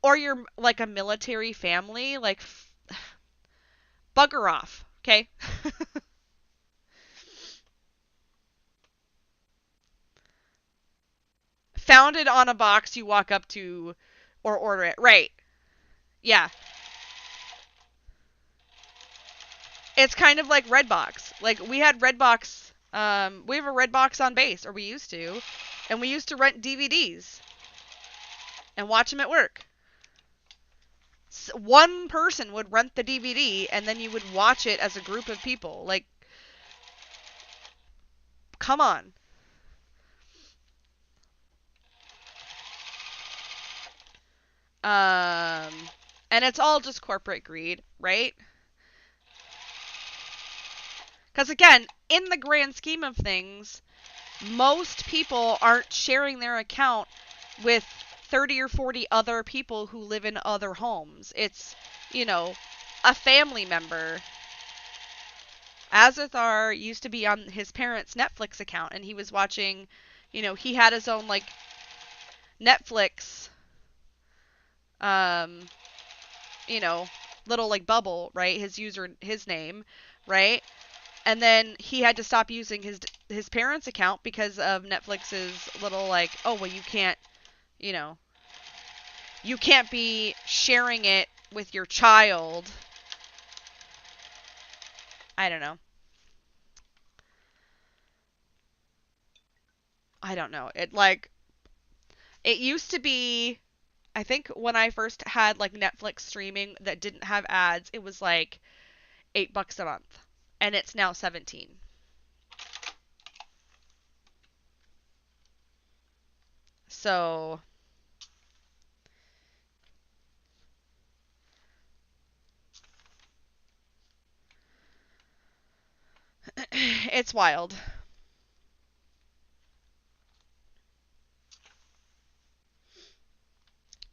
or you're like a military family, like, bugger off, okay? found it on a box you walk up to or order it. Right. Yeah. It's kind of like Redbox. Like we had Redbox. We have a Redbox on base, or we used to, and we used to rent DVDs and watch them at work. One person would rent the DVD, and then you would watch it as a group of people. Like, come on. Um, and it's all just corporate greed, right? Because again, in the grand scheme of things, most people aren't sharing their account with 30 or 40 other people who live in other homes. It's, you know, a family member. Azithar used to be on his parents' Netflix account, and he was watching, he had his own, like, Netflix, um, you know, little, like, bubble, right? His name, right? And then he had to stop using his parents' account because of Netflix's little, like, oh, well, you know, you can't be sharing it with your child. I don't know. I don't know. It used to be, I think when I first had like Netflix streaming that didn't have ads, it was like $8 a month. And it's now 17. So it's wild.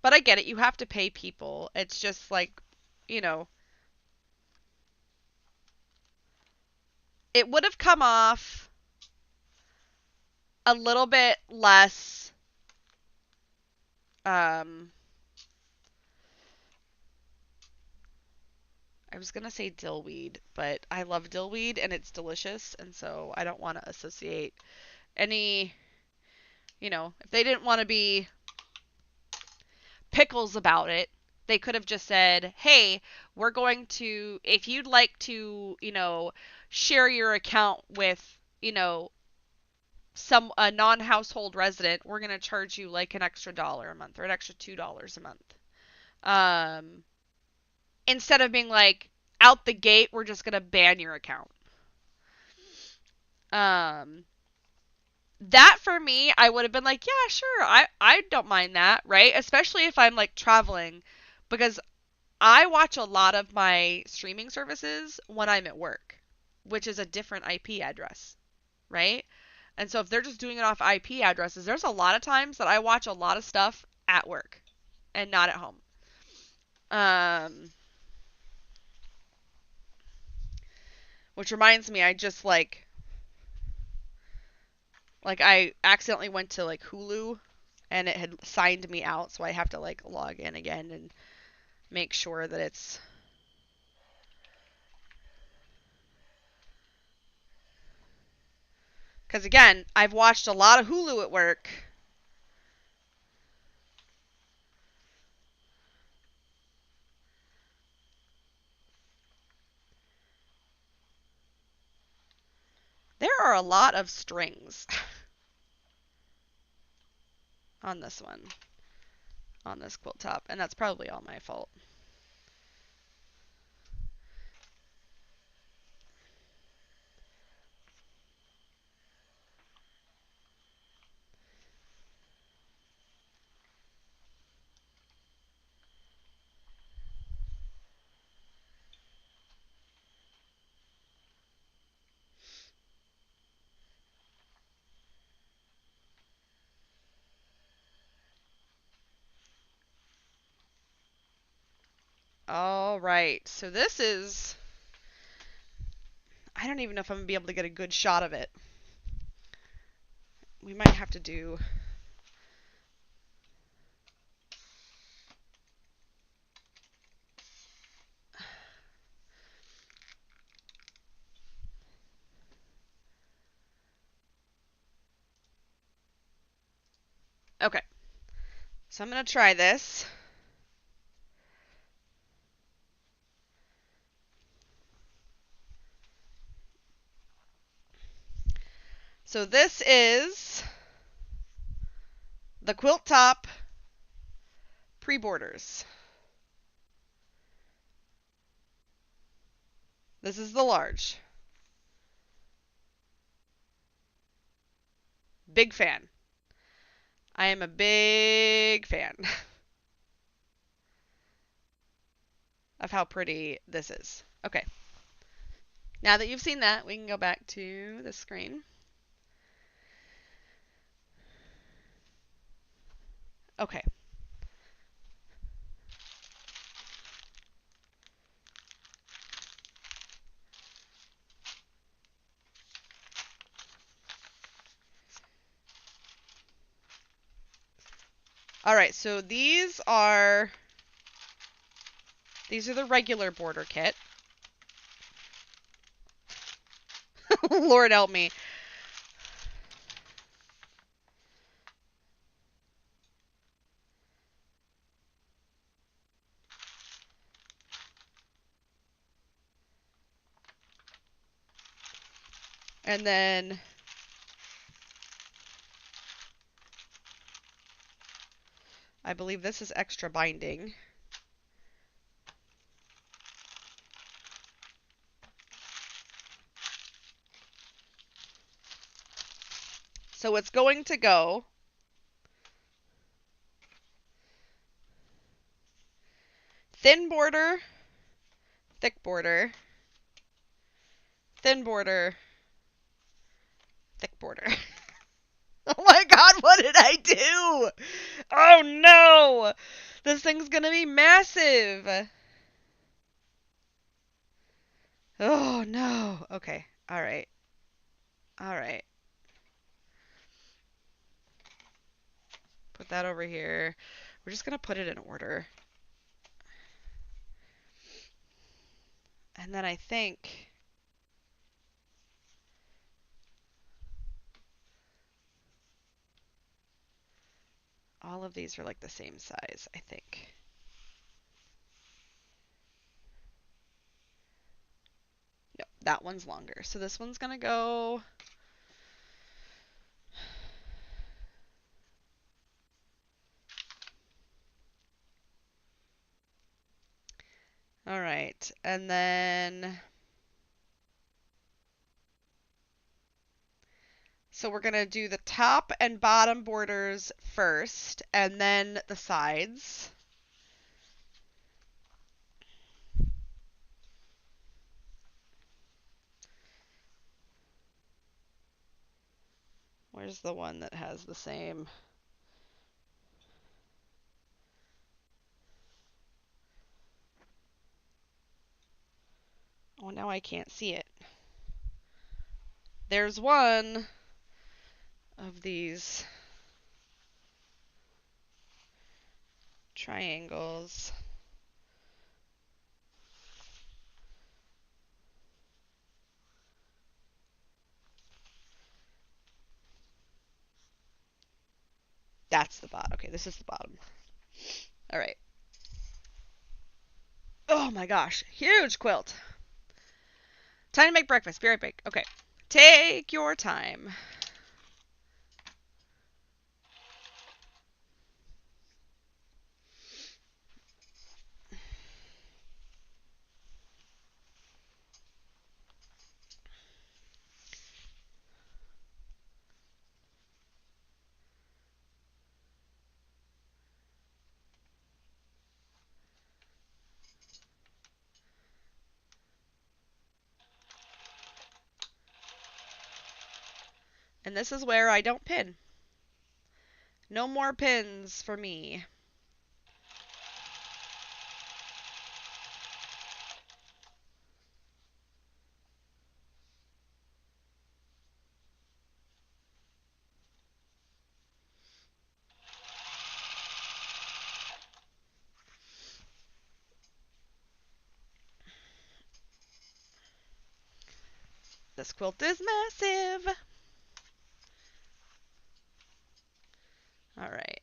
But I get it. You have to pay people. It's just like, you know, it would have come off a little bit less um I was gonna say dillweed, but I love dillweed and it's delicious, and so I don't want to associate any, if they didn't want to be pickles about it, they could have just said, hey, we're going to, if you'd like to, share your account with, some a non-household resident, we're going to charge you like an extra dollar a month or an extra $2 a month. Um, Instead of being like, out the gate, we're just going to ban your account. Um, that for me, I would have been like, yeah, sure, I don't mind that, right? Especially if I'm like traveling, because I watch a lot of my streaming services when I'm at work, which is a different IP address, right? And so if they're just doing it off IP addresses, there's a lot of times that I watch a lot of stuff at work and not at home. Um, which reminds me, I just like I accidentally went to like Hulu and it had signed me out, so I have to like log in again and make sure that it's because again, I've watched a lot of Hulu at work. There are a lot of strings on this one, on this quilt top, and that's probably all my fault. All right, so this is, I don't even know if I'm going to be able to get a good shot of it. We might have to do, So I'm going to try this. So this is the quilt top pre-borders. This is the large. Big fan. I am a big fan of how pretty this is. Okay. Now that you've seen that, we can go back to the screen. Okay. All right, so these are the regular border kit. Lord help me. And then I believe this is extra binding. So it's going to go thin border, thick border, thin border, thick border. Oh my god, what did I do? Oh no! This thing's gonna be massive! Oh no! Okay, alright. Alright. Put that over here. We're just gonna put it in order. And then I think all of these are like the same size, I think. No, that one's longer. So this one's gonna go. All right, and then so we're gonna do the top and bottom borders first, and then the sides. Where's the one that has the same? Oh, now I can't see it. There's one of these triangles. That's the bottom. Okay, this is the bottom. All right. Oh my gosh, huge quilt. Time to make breakfast. Be right back. Okay. Take your time. And this is where I don't pin. No more pins for me. This quilt is massive. All right.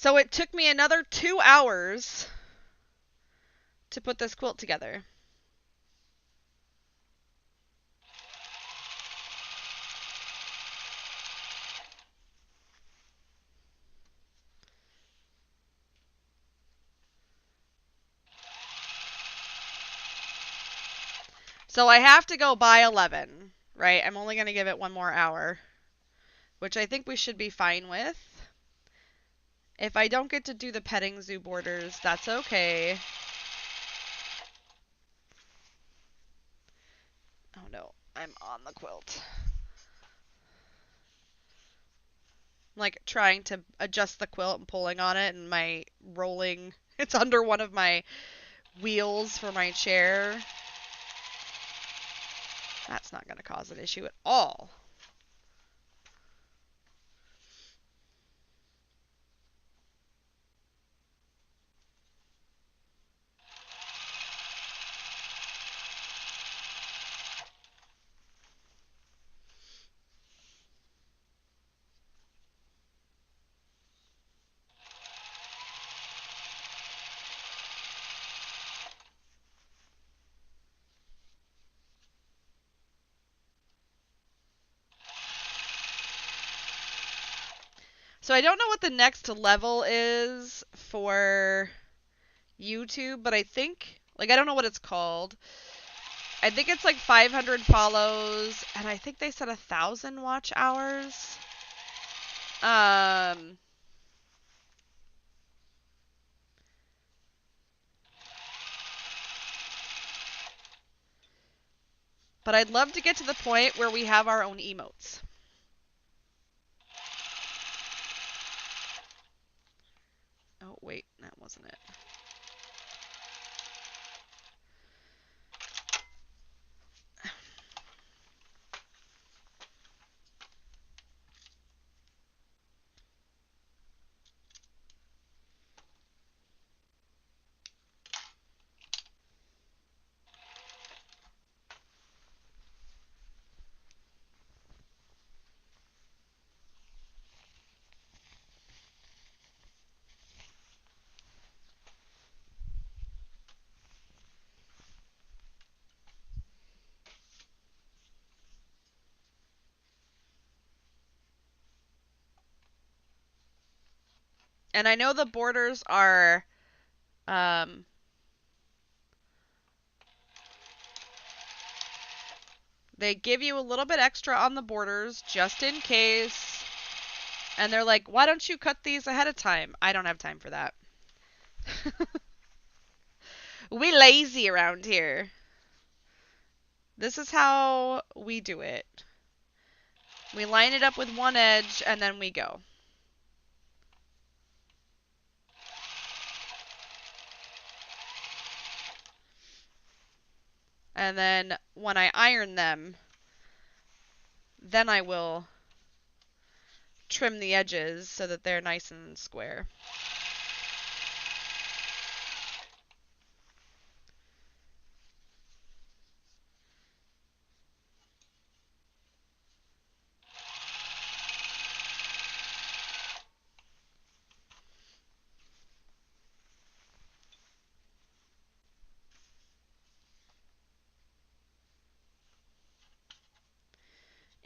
So it took me another 2 hours to put this quilt together. So I have to go by 11, right? I'm only going to give it one more hour, which I think we should be fine with. If I don't get to do the petting zoo borders, that's okay. Oh no, I'm on the quilt. I'm like trying to adjust the quilt and pulling on it, and my rolling, it's under one of my wheels for my chair. That's not going to cause an issue at all. So I don't know what the next level is for YouTube, but I think, like, I don't know what it's called. I think it's like 500 follows, and I think they said 1,000 watch hours. Um, but I'd love to get to the point where we have our own emotes. Oh, wait, that wasn't it. And I know the borders are, um, they give you a little bit extra on the borders just in case. And they're like, why don't you cut these ahead of time? I don't have time for that. We lazy around here. This is how we do it. We line it up with one edge and then we go. And then when I iron them, then I will trim the edges so that they're nice and square.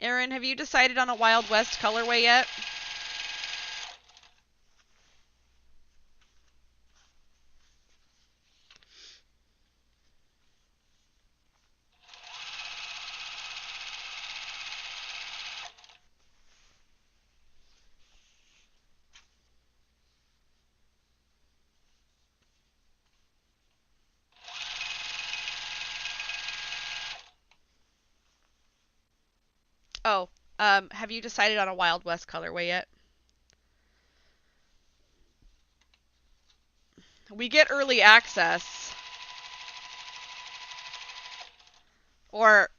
Erin, have you decided on a Wild West colorway yet? Oh, have you decided on a Wild West colorway yet? We get early access. Or,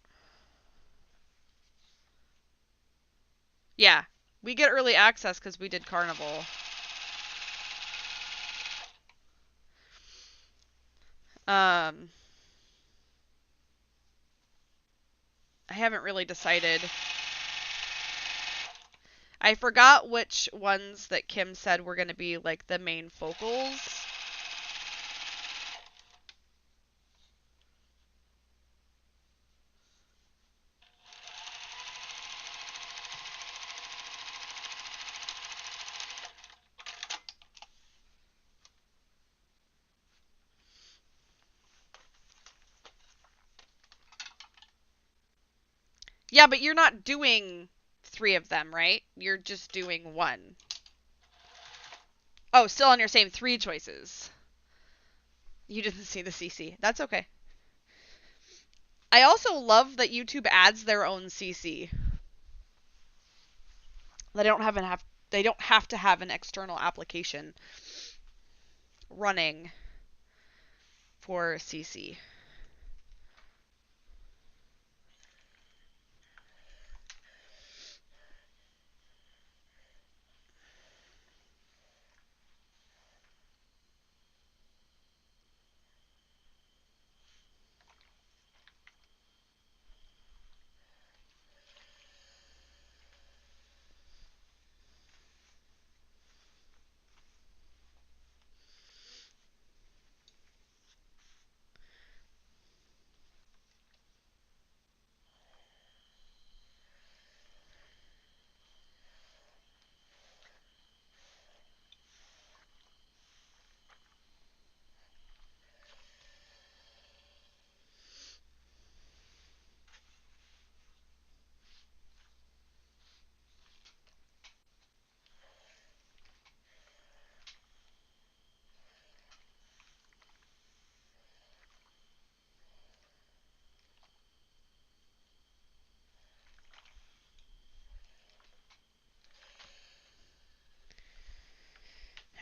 yeah, we get early access because we did Carnival. I haven't really decided. I forgot which ones that Kim said were going to be like the main focals. Yeah, but you're not doing 3 of them, right? You're just doing 1. Oh, still on your same 3 choices. You didn't see the CC. That's okay. I also love that YouTube adds their own CC. They don't have to have an external application running for CC.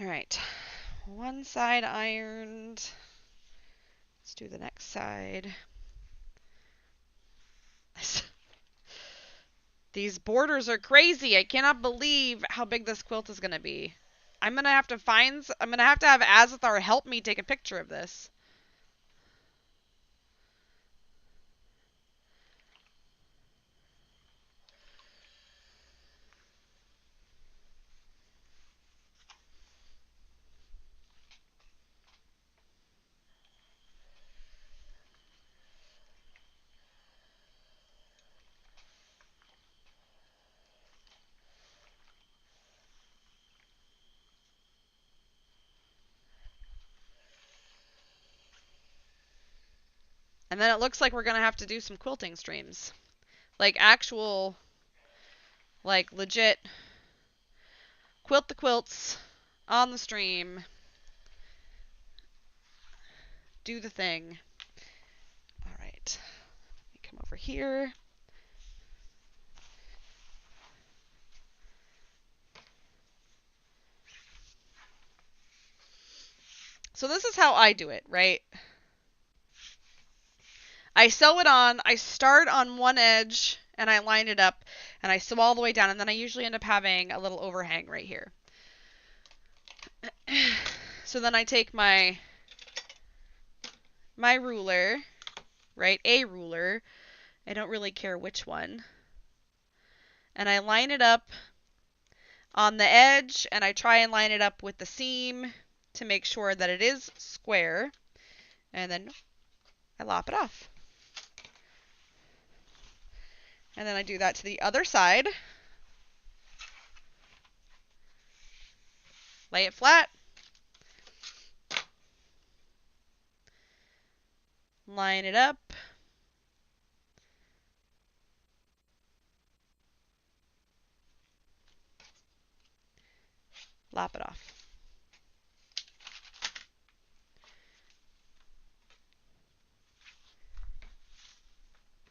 All right. One side ironed. Let's do the next side. These borders are crazy. I cannot believe how big this quilt is going to be. I'm going to have to have Azithar help me take a picture of this. And then it looks like we're going to have to do some quilting streams. Like actual, like legit quilt the quilts on the stream. Do the thing. All right. Let me come over here. So this is how I do it, right? I sew it on, I start on one edge and I line it up and I sew all the way down, and then I usually end up having a little overhang right here. So then I take my ruler, right? A ruler. I don't really care which one. And I line it up on the edge and I try and line it up with the seam to make sure that it is square. And then I lop it off. And then I do that to the other side. Lay it flat. Line it up. Lop it off.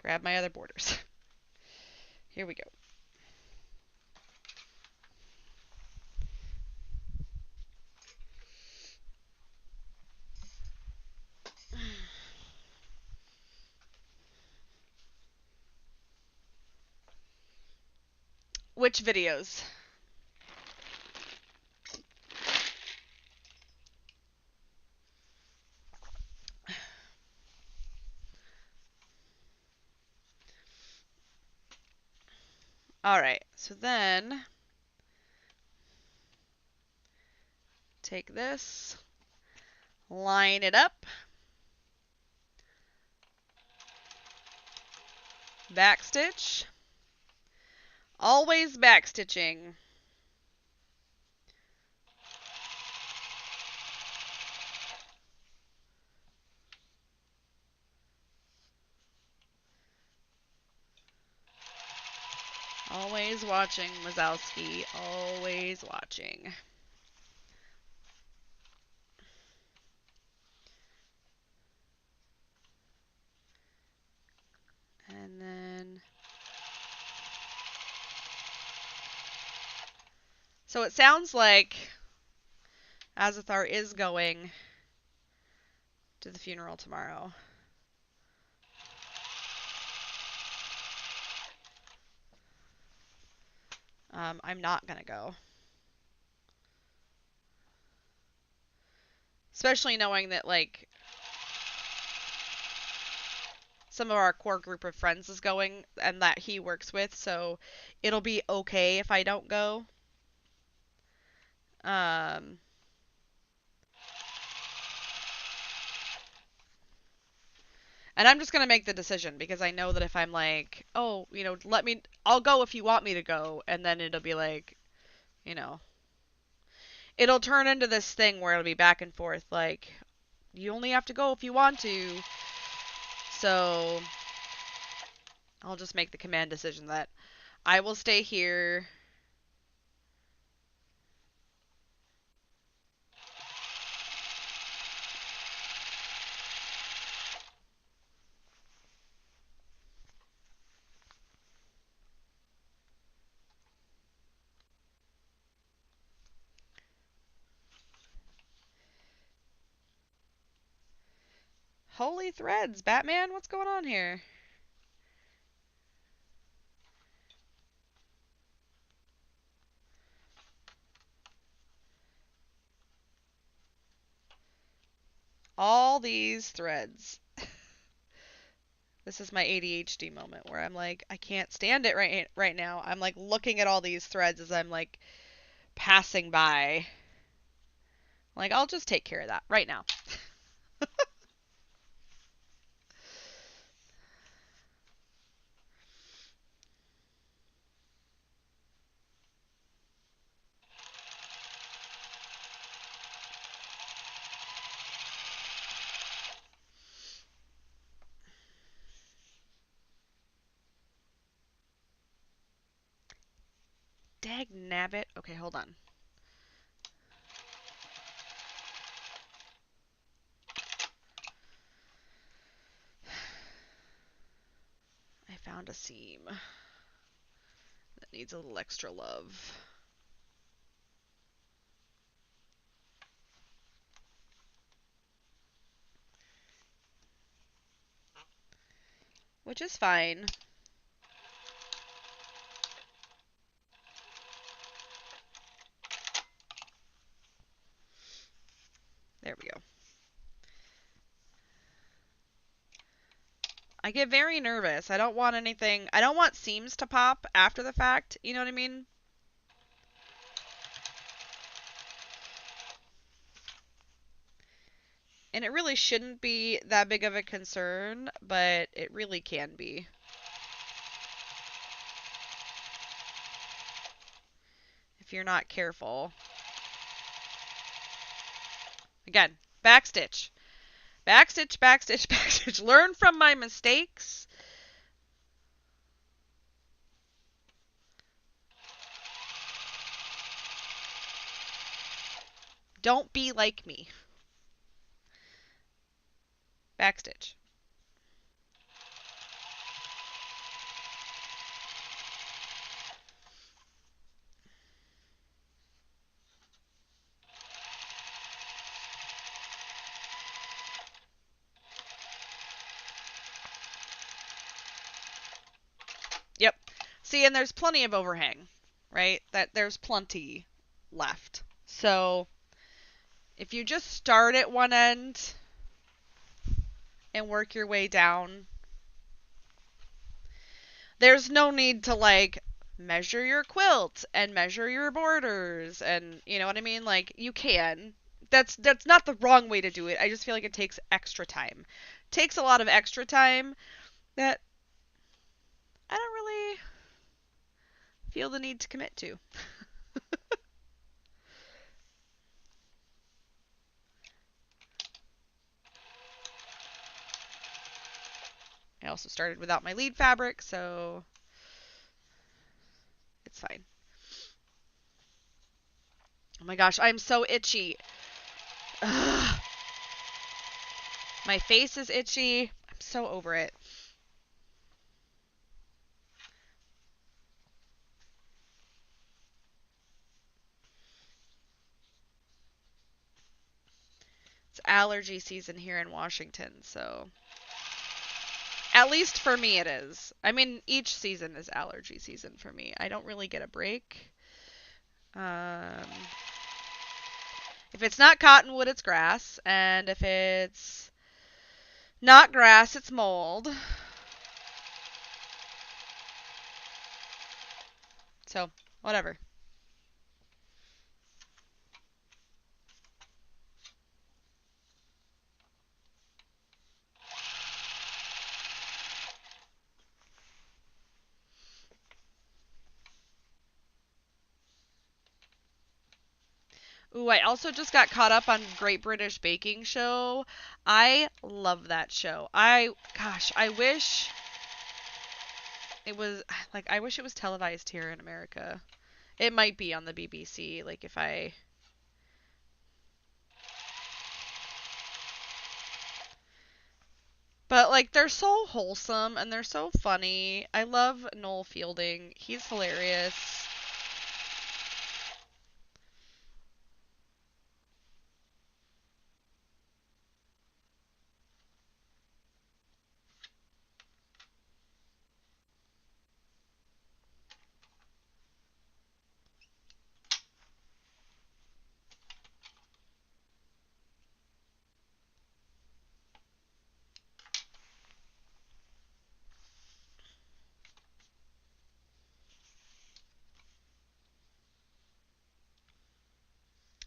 Grab my other borders. Here we go. Which videos? All right, so then take this, line it up, backstitch, always backstitching. Always watching, Wazowski, always watching. And then, so it sounds like Azithar is going to the funeral tomorrow. I'm not gonna go. Especially knowing that, like, some of our core group of friends is going and that he works with, so it'll be okay if I don't go. And I'm just going to make the decision because I know that if I'm like, oh, I'll go if you want me to go, and then it'll be like, you know, it'll turn into this thing where it'll be back and forth, like, you only have to go if you want to. So I'll just make the command decision that I will stay here. Holy threads, Batman, what's going on here? All these threads. This is my ADHD moment where I'm like, I can't stand it right now. I'm like looking at all these threads as I'm like passing by. Like, I'll just take care of that right now. Dag nabbit. Okay, hold on. I found a seam that needs a little extra love. Which is fine. There we go. I get very nervous. I don't want anything. I don't want seams to pop after the fact. You know what I mean? And it really shouldn't be that big of a concern, but it really can be. If you're not careful. Again, backstitch. Backstitch, backstitch, backstitch. Learn from my mistakes. Don't be like me. Backstitch. Yep. See, and there's plenty of overhang, right? That there's plenty left. So if you just start at one end and work your way down, there's no need to like measure your quilt and measure your borders, and you know what I mean? Like, you can. That's not the wrong way to do it. I just feel like it takes extra time. Takes a lot of extra time that I don't really feel the need to commit to. I also started without my lead fabric, so it's fine. Oh my gosh, I'm so itchy. Ugh. My face is itchy. I'm so over it. It's allergy season here in Washington, so at least for me it is. I mean, each season is allergy season for me. I don't really get a break. Um, if it's not cottonwood, it's grass, and if it's not grass, it's mold. So, whatever. Ooh, I also just got caught up on Great British Baking Show. I love that show. Gosh, I wish it was, like, I wish it was televised here in America. It might be on the BBC, like, if I. But, like, they're so wholesome and they're so funny. I love Noel Fielding. He's hilarious.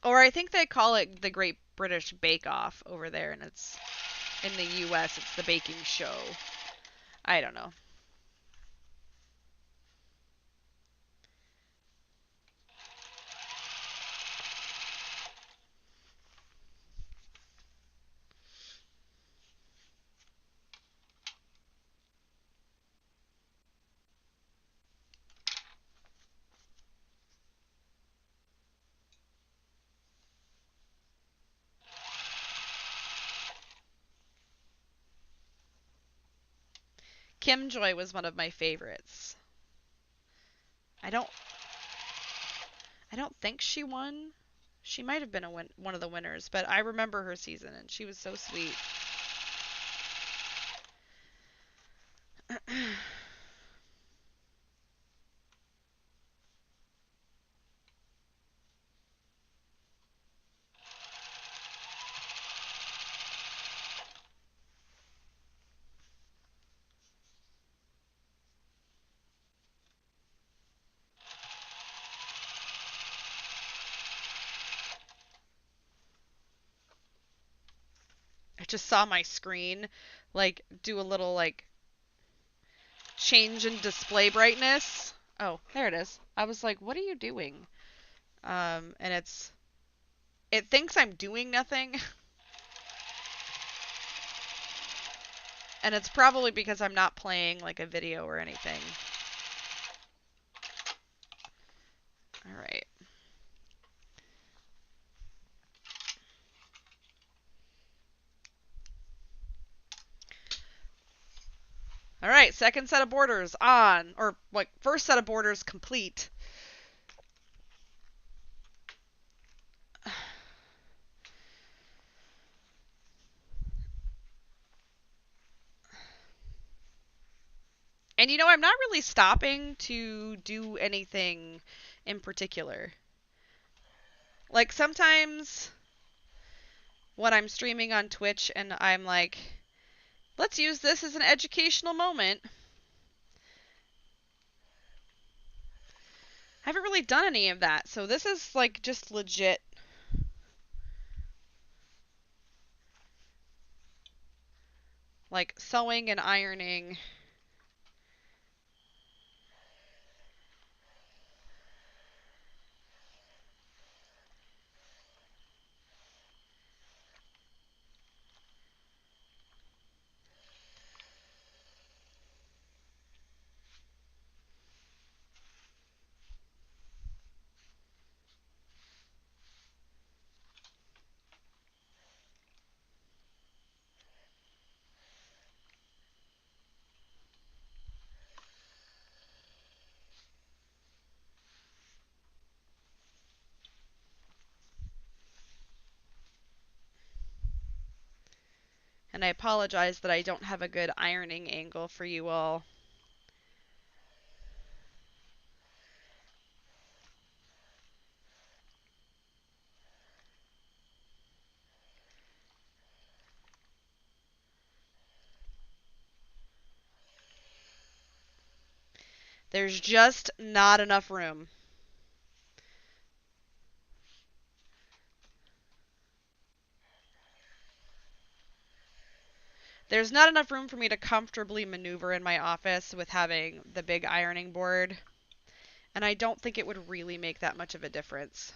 Or I think they call it the Great British Bake Off over there, and it's in the US, it's the baking show. I don't know. Kim Joy was one of my favorites. I don't I don't think she won. She might have been one of the winners, but I remember her season and she was so sweet. I just saw my screen like do a little like change in display brightness. Oh, there it is. I was like, "What are you doing?" And it thinks I'm doing nothing, and it's probably because I'm not playing like a video or anything. All right. All right, second set of borders on, or like first set of borders complete. And you know, I'm not really stopping to do anything in particular. Like sometimes when I'm streaming on Twitch and I'm like, let's use this as an educational moment. haven't really done any of that. So this is like just legit. Like sewing and ironing. And I apologize that I don't have a good ironing angle for you all. There's just not enough room. There's not enough room for me to comfortably maneuver in my office with having the big ironing board. And I don't think it would really make that much of a difference.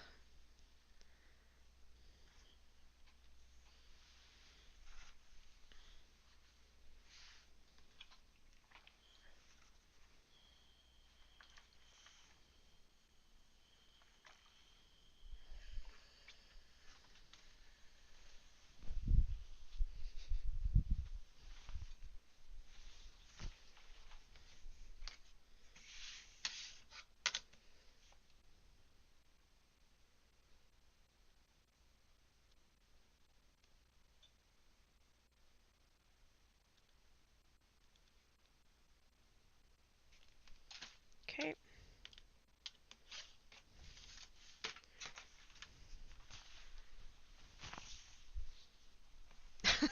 Okay.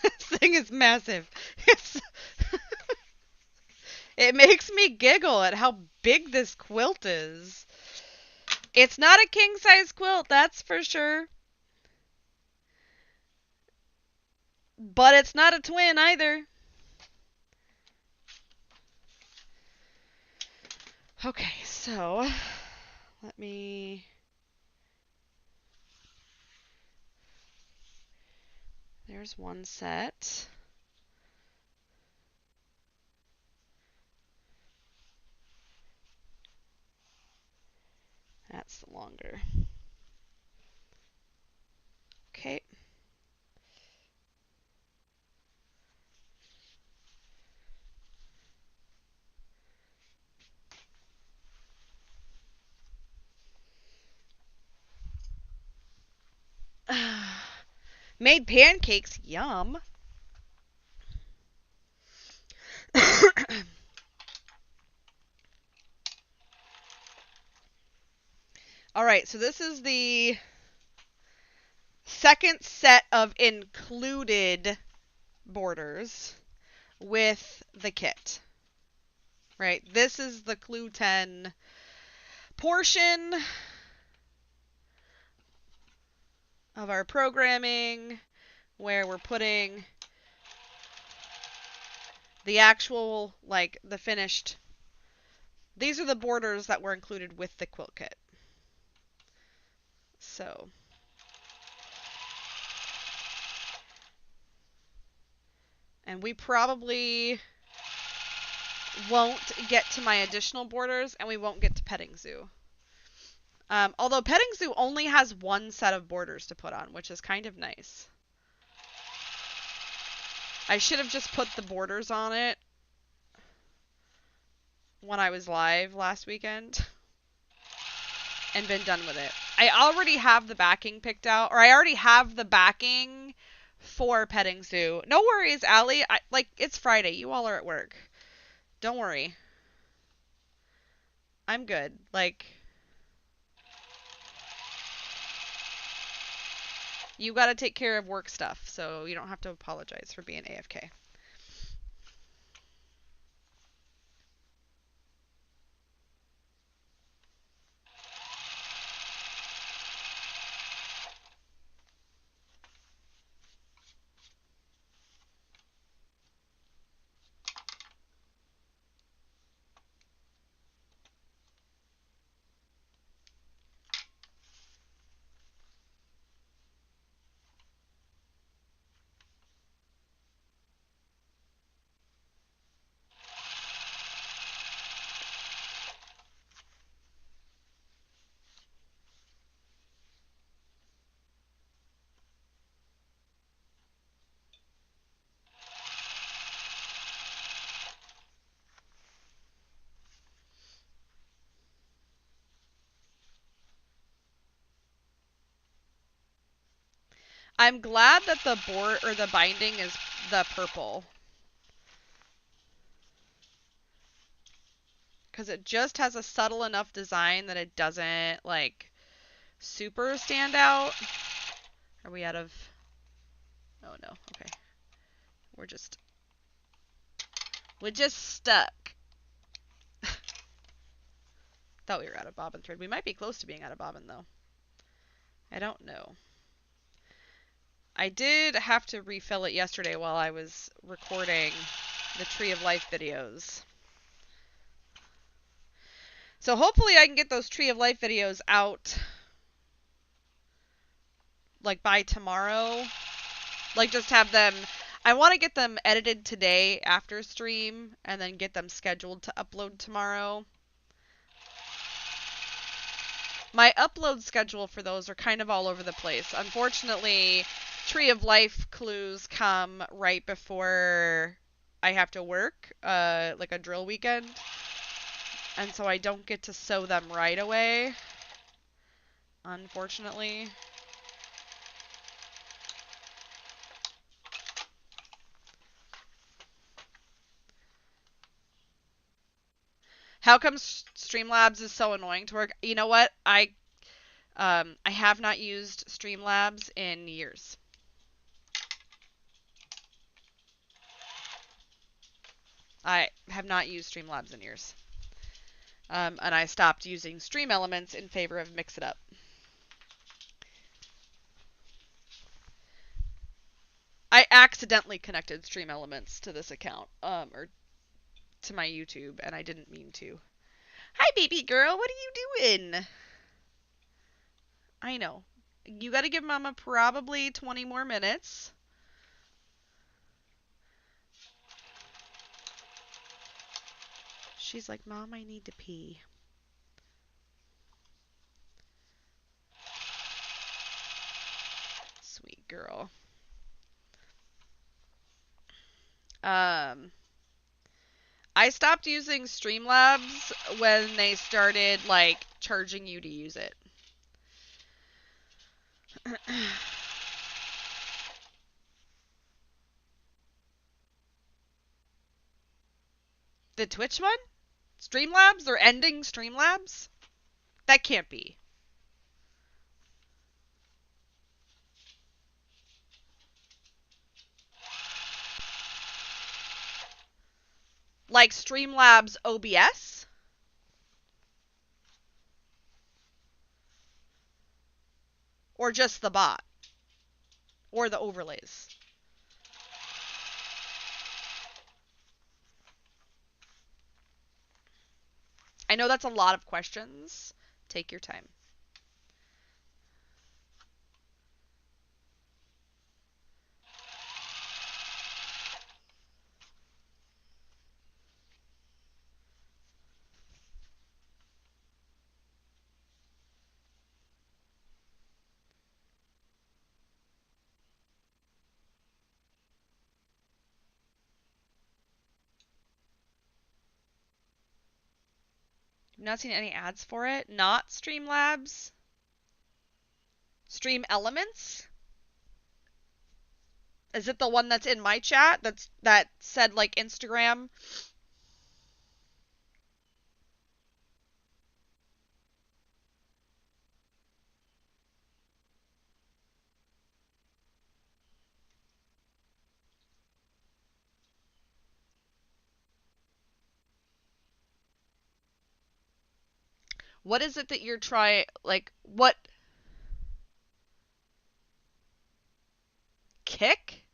This thing is massive. It makes me giggle at how big this quilt is. It's not a king size quilt, that's for sure. But it's not a twin either. Okay, so let me. There's one set. That's the longer. Okay. Made pancakes, yum. All right, so this is the second set of included borders with the kit. Right, this is the Clue 10 portion of our programming where we're putting the actual, like, the finished. These are the borders that were included with the quilt kit. So. And we probably won't get to my additional borders, and we won't get to Petting Zoo. Although Petting Zoo only has one set of borders to put on, which is kind of nice. I should have just put the borders on it when I was live last weekend and been done with it. I already have the backing picked out, or I already have the backing for Petting Zoo. No worries, Allie. It's Friday. You all are at work. Don't worry. I'm good. You got to take care of work stuff, so you don't have to apologize for being AFK. I'm glad that the board or the binding is the purple. Because it just has a subtle enough design that it doesn't, like, super stand out. Are we out of... Oh, no. Okay. We're just stuck. Thought we were out of bobbin thread. We might be close to being out of bobbin, though. I don't know. I did have to refill it yesterday while I was recording the Tree of Life videos. So hopefully I can get those Tree of Life videos out, like, by tomorrow. Like, just have them... I want to get them edited today after stream, and then get them scheduled to upload tomorrow. My upload schedule for those are kind of all over the place. Unfortunately, Tree of Life clues come right before I have to work, like a drill weekend. And so I don't get to sew them right away, unfortunately. How come Streamlabs is so annoying to work? You know what? I have not used Streamlabs in years. I have not used Streamlabs in years. And I stopped using Stream Elements in favor of Mix It Up. I accidentally connected Stream Elements to this account, or to my YouTube, and I didn't mean to. Hi, baby girl. What are you doing? I know. You gotta give Mama probably 20 more minutes. She's like, Mom, I need to pee. Sweet girl. I stopped using Streamlabs when they started, like, charging you to use it. The Twitch one? Streamlabs? They're ending Streamlabs? That can't be. Like Streamlabs OBS? Or just the bot? Or the overlays? I know that's a lot of questions. Take your time. I've not seen any ads for it. Not Streamlabs. Stream Elements? Is it the one that's in my chat that said, like, Instagram? What is it that you're trying, like, what? Kick?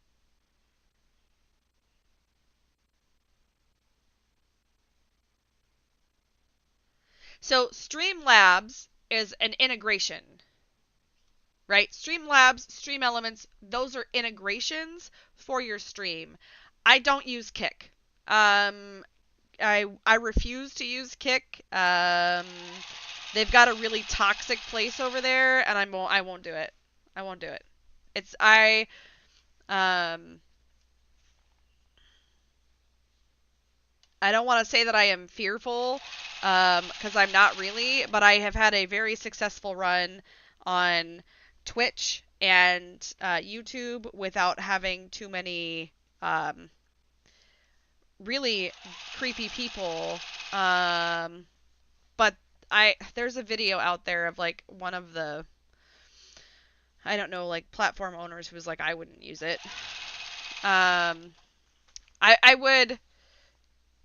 So Streamlabs is an integration, right? Streamlabs, Stream Elements, those are integrations for your stream. I don't use Kick. I refuse to use Kick. They've got a really toxic place over there, and I won't do it. I won't do it. I don't want to say that I am fearful, because I'm not really, but I have had a very successful run on Twitch and YouTube without having too many really creepy people. Um, but there's a video out there of like one of the, I don't know, like platform owners who was like, I wouldn't use it. I would.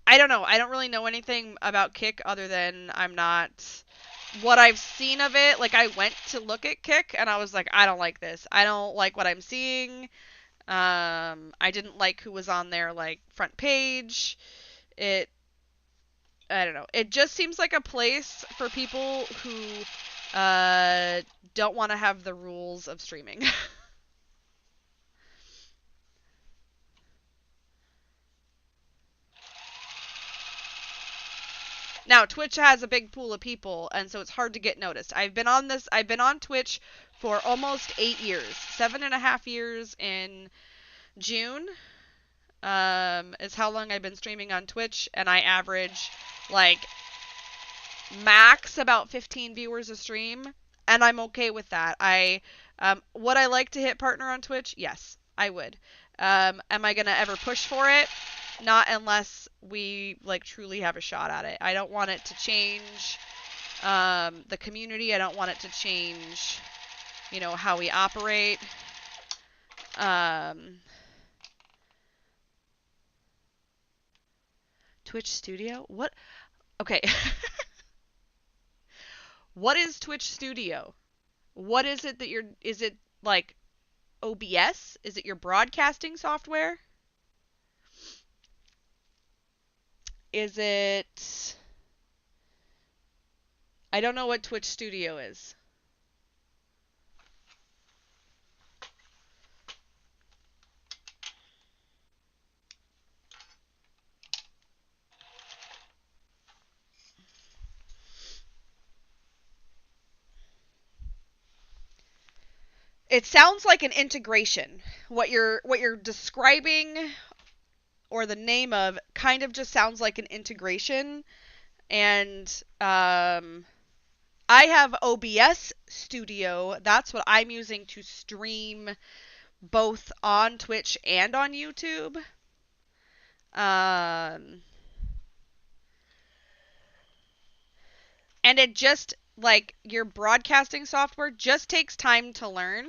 I don't know. I don't really know anything about Kick other than I'm not. What I've seen of it, like I went to look at Kick and I was like, I don't like this. I don't like what I'm seeing. I didn't like who was on their like front page. It, I don't know. It just seems like a place for people who don't want to have the rules of streaming. Now, Twitch has a big pool of people, and so it's hard to get noticed. I've been on Twitch for almost 8 years, 7.5 years in June, is how long I've been streaming on Twitch, and I average, like, max about 15 viewers a stream, and I'm okay with that. Would I like to hit partner on Twitch? Yes, I would. Am I gonna ever push for it? Not unless we like truly have a shot at it. I don't want it to change the community. I don't want it to change, how we operate. Twitch Studio? What? Okay. What is Twitch Studio? What is it that is it like OBS? Is it your broadcasting software? Is it... I don't know what Twitch Studio is. It sounds like an integration. What you're describing, or the name of, kind of just sounds like an integration. And I have OBS Studio. That's what I'm using to stream both on Twitch and on YouTube. And it just, like, your broadcasting software just takes time to learn.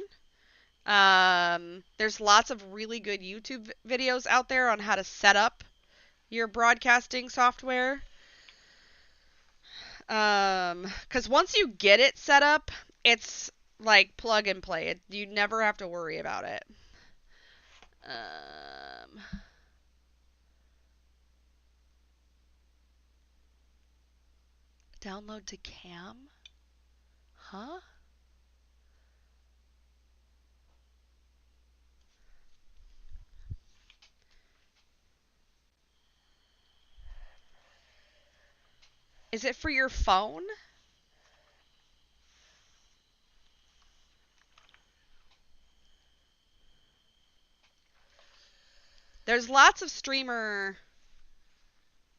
There's lots of really good YouTube videos out there on how to set up your broadcasting software. Because once you get it set up, it's like plug and play. You never have to worry about it. Download to cam? Huh? Is it for your phone? There's lots of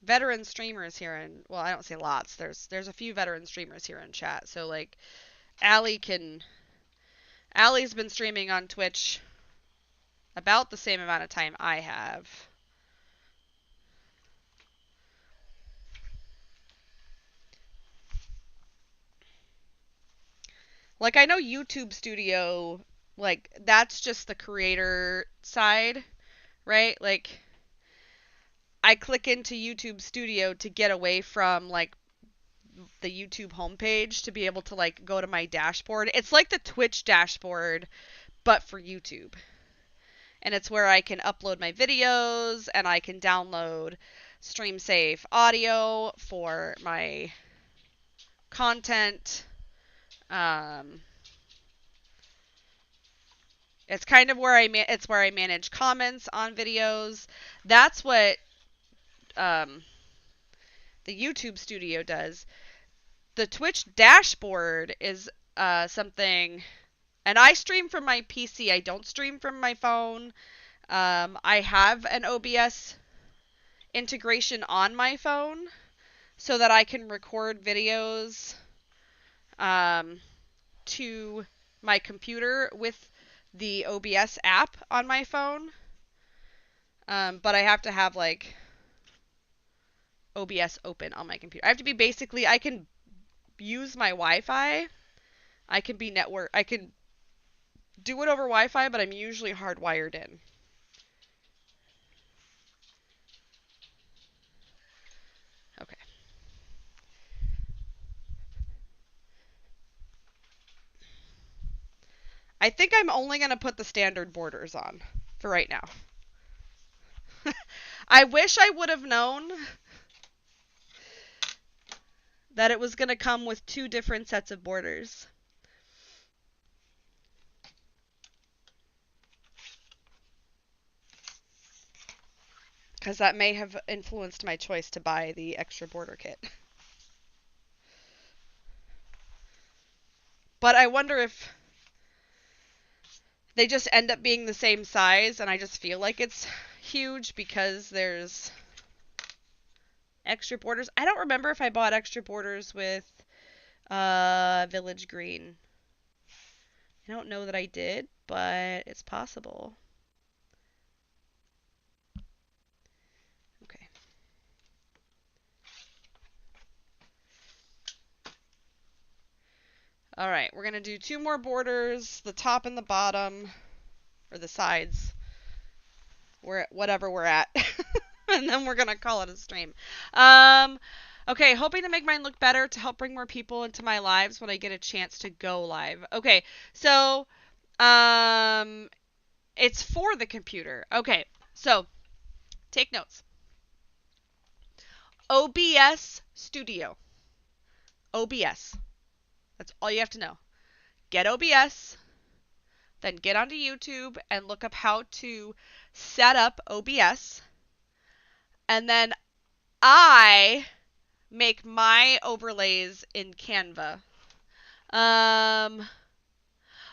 veteran streamers here, and well, I don't say lots. There's a few veteran streamers here in chat. So like, Allie's been streaming on Twitch about the same amount of time I have. Like, I know YouTube Studio, like, that's just the creator side, right? Like, I click into YouTube Studio to get away from, like, the YouTube homepage to be able to, like, go to my dashboard. It's like the Twitch dashboard, but for YouTube. And it's where I can upload my videos, and I can download stream safe audio for my content. It's kind of where it's where I manage comments on videos. That's what the YouTube Studio does. The Twitch dashboard is something, and I stream from my PC. I don't stream from my phone. I have an OBS integration on my phone so that I can record videos to my computer with the OBS app on my phone. But I have to have like OBS open on my computer. I have to be basically, I can use my Wi-Fi. I can do it over Wi-Fi, but I'm usually hardwired in. Okay. I think I'm only going to put the standard borders on for right now. I wish I would have known that it was going to come with 2 different sets of borders. Because that may have influenced my choice to buy the extra border kit. But I wonder if they just end up being the same size and I just feel like it's huge because there's extra borders. I don't remember if I bought extra borders with Village Green. I don't know that I did, but it's possible. Okay. All right, we're going to do 2 more borders, the top and the bottom, or the sides, whatever we're at. And then we're going to call it a stream. Okay, hoping to make mine look better to help bring more people into my lives when I get a chance to go live. Okay, so it's for the computer. Okay, so take notes. OBS Studio. OBS. That's all you have to know. Get OBS, then get onto YouTube and look up how to set up OBS. And then I make my overlays in Canva.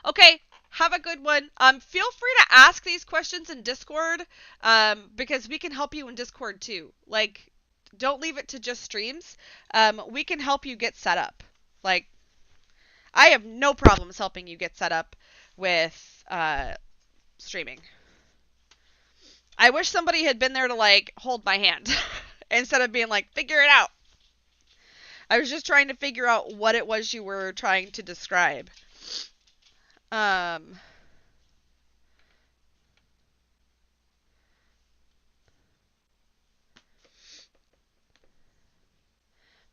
Okay, have a good one. Feel free to ask these questions in Discord, because we can help you in Discord too. Like, don't leave it to just streams. We can help you get set up. Like, I have no problems helping you get set up with streaming. I wish somebody had been there to like hold my hand instead of being like, figure it out. I was just trying to figure out what it was you were trying to describe.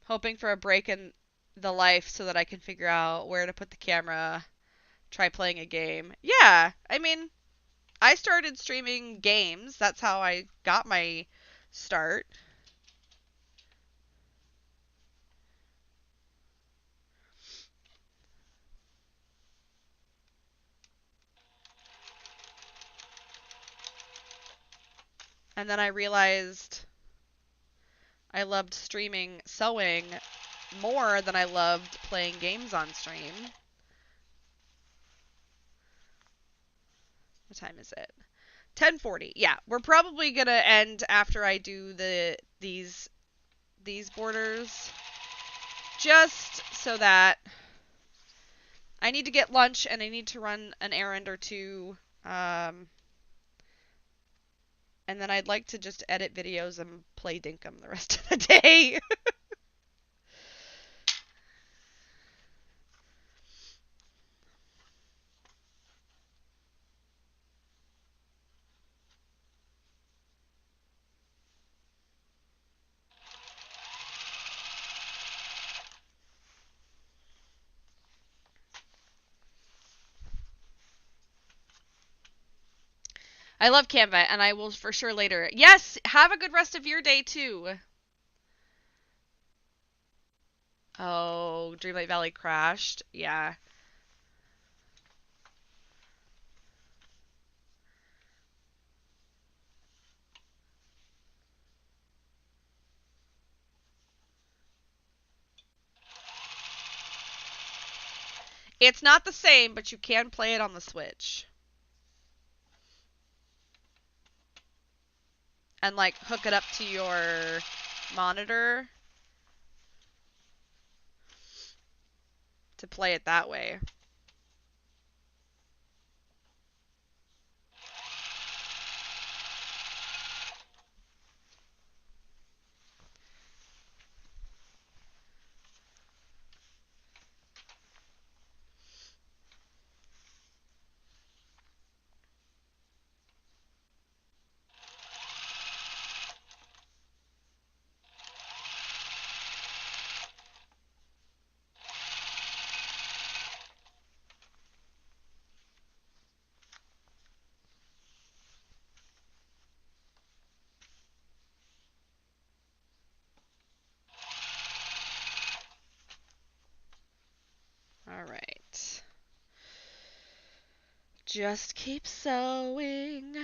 Hoping for a break in the life so that I can figure out where to put the camera, try playing a game. Yeah, I mean, I started streaming games. That's how I got my start. And then I realized I loved streaming sewing more than I loved playing games on stream. What time is it? 10:40. Yeah, we're probably gonna end after I do these borders, just so that I need to get lunch and I need to run an errand or two. And then I'd like to just edit videos and play Dinkum the rest of the day. I love Canva, and I will for sure later. Yes, have a good rest of your day, too. Oh, Dreamlight Valley crashed. Yeah. It's not the same, but you can play it on the Switch. And, like, hook it up to your monitor to play it that way. All right. Just keep sewing.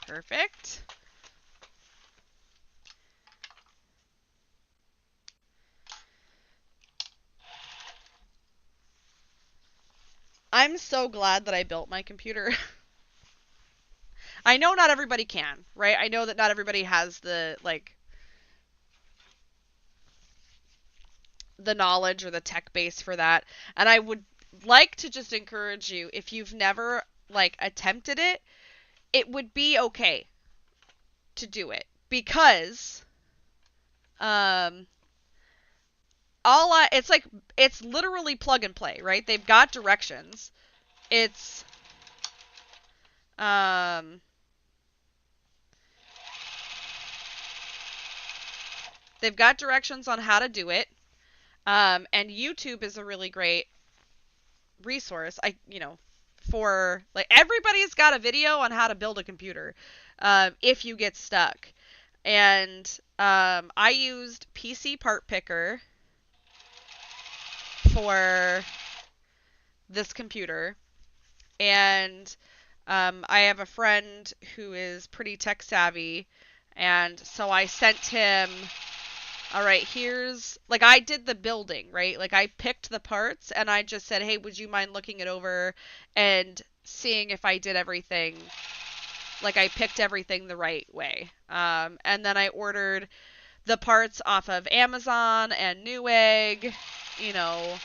Perfect. I'm so glad that I built my computer. I know not everybody can, right? I know that not everybody has the knowledge or the tech base for that. And I would like to just encourage you, if you've never attempted it, it would be okay to do it because um it's like it's literally plug and play, right? They've got directions. It's um they've got directions on how to do it. And YouTube is a really great resource. For everybody's got a video on how to build a computer if you get stuck. And I used PC Part Picker for this computer. And I have a friend who is pretty tech savvy. And so I sent him, all right, I did the building, right? Like, I picked the parts and I just said, hey, would you mind looking it over and seeing if I did everything, like I picked everything the right way. And then I ordered the parts off of Amazon and Newegg, you know,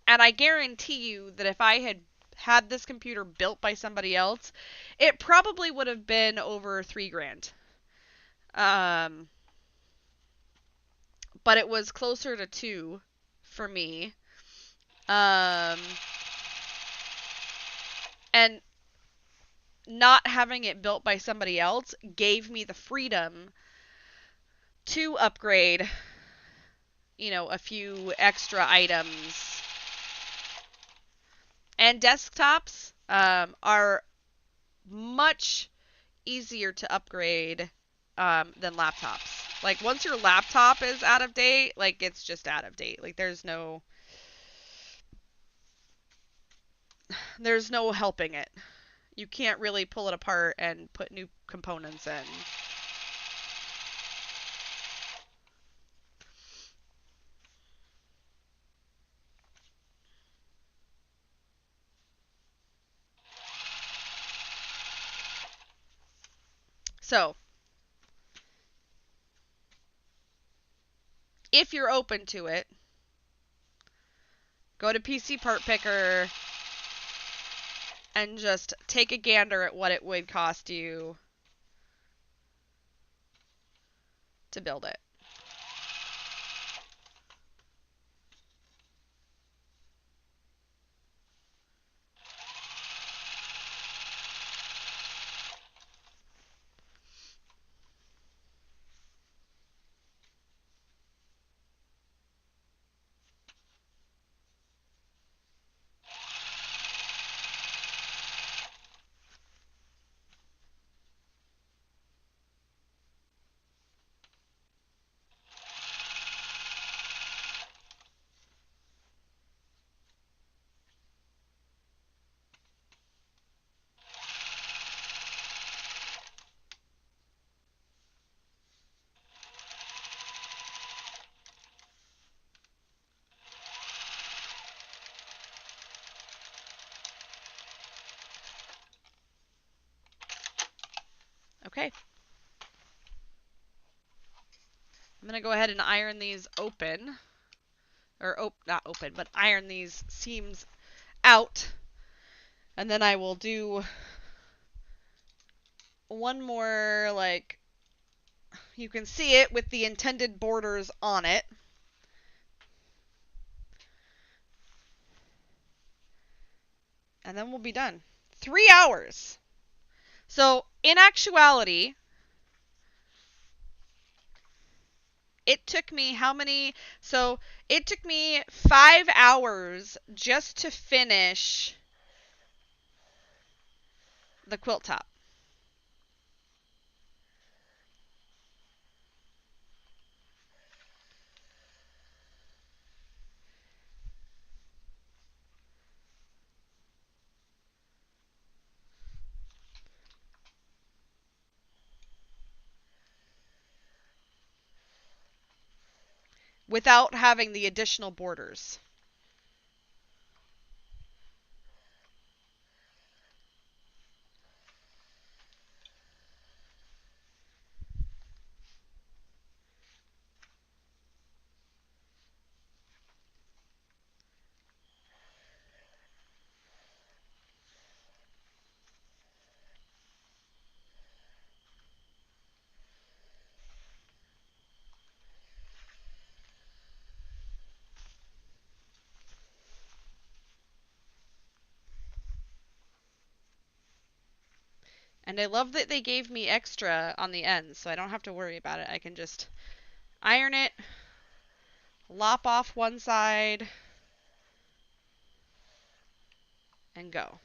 and I guarantee you that if I had this computer built by somebody else, it probably would have been over $3,000. Um, but it was closer to two for me. Um, and not having it built by somebody else gave me the freedom to upgrade, a few extra items. And desktops are much easier to upgrade than laptops. Like, once your laptop is out of date, like, it's just out of date. Like, there's no helping it. You can't really pull it apart and put new components in. So, if you're open to it, go to PC Part Picker and just take a gander at what it would cost you to build it. Okay. I'm going to go ahead and iron these open. Or, not open, but iron these seams out. And then I will do one more, like, you can see it with the intended borders on it. And then we'll be done. 3 hours. So, in actuality, it took me how many? So, it took me 5 hours just to finish the quilt top. Without having the additional borders. And I love that they gave me extra on the ends, so I don't have to worry about it. I can just iron it, lop off one side, and go.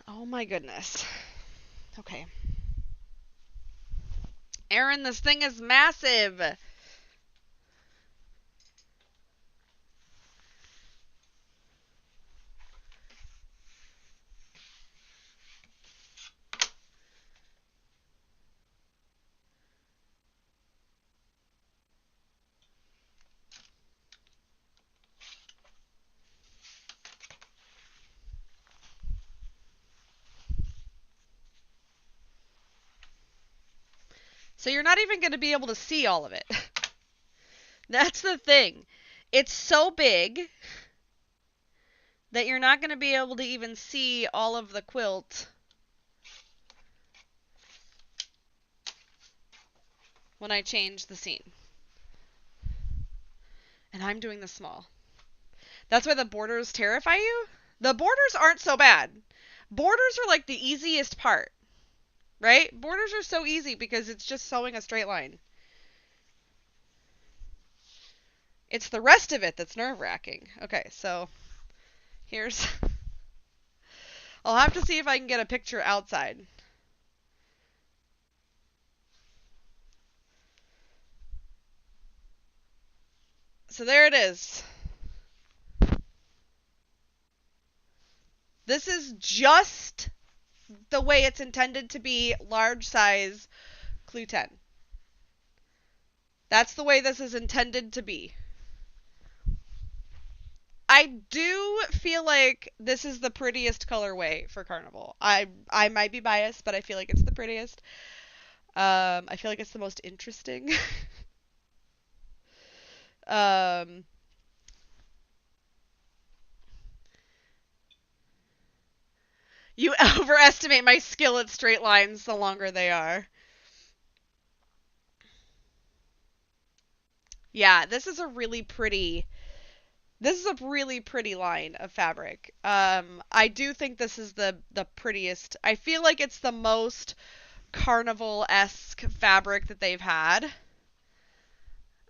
Oh my goodness. Okay. Aaron, this thing is massive. So you're not even going to be able to see all of it. That's the thing. It's so big that you're not going to be able to even see all of the quilt when I change the scene. And I'm doing the small. That's why the borders terrify you? The borders aren't so bad. Borders are like the easiest part, right? Borders are so easy because it's just sewing a straight line. It's the rest of it that's nerve-wracking. Okay, so here's... I'll have to see if I can get a picture outside. So there it is. This is just the way it's intended to be, large size Clue 10. That's the way this is intended to be. I do feel like this is the prettiest colorway for Carnival. I might be biased, but I feel like it's the prettiest. I feel like it's the most interesting. You overestimate my skill at straight lines the longer they are. Yeah, this is a really pretty This is a really pretty line of fabric. I do think this is the prettiest. I feel like it's the most carnival-esque fabric that they've had.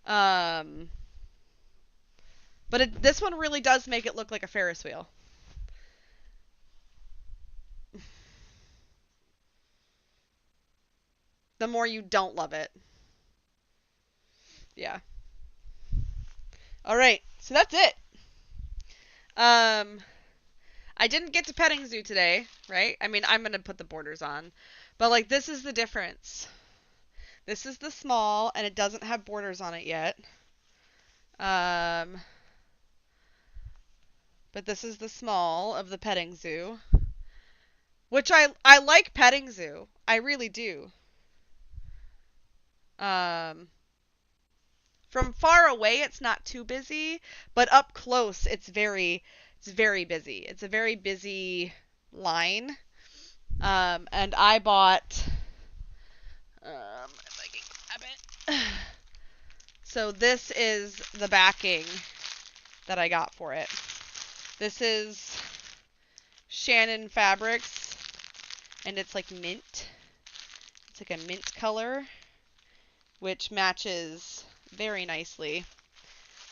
Um, but this one really does make it look like a Ferris wheel. The more you don't love it. Yeah. All right. So that's it. Um, I didn't get to petting zoo today, right? I mean, I'm gonna put the borders on, but like this is the difference. This is the small, and it doesn't have borders on it yet. Um, but this is the small of the petting zoo, which I like petting zoo. I really do. Um, from far away, it's not too busy, but up close, it's very busy. It's a very busy line. And I bought, if I can grab it. So this is the backing that I got for it. This is Shannon Fabrics, and it's like mint. It's like a mint color, which matches very nicely.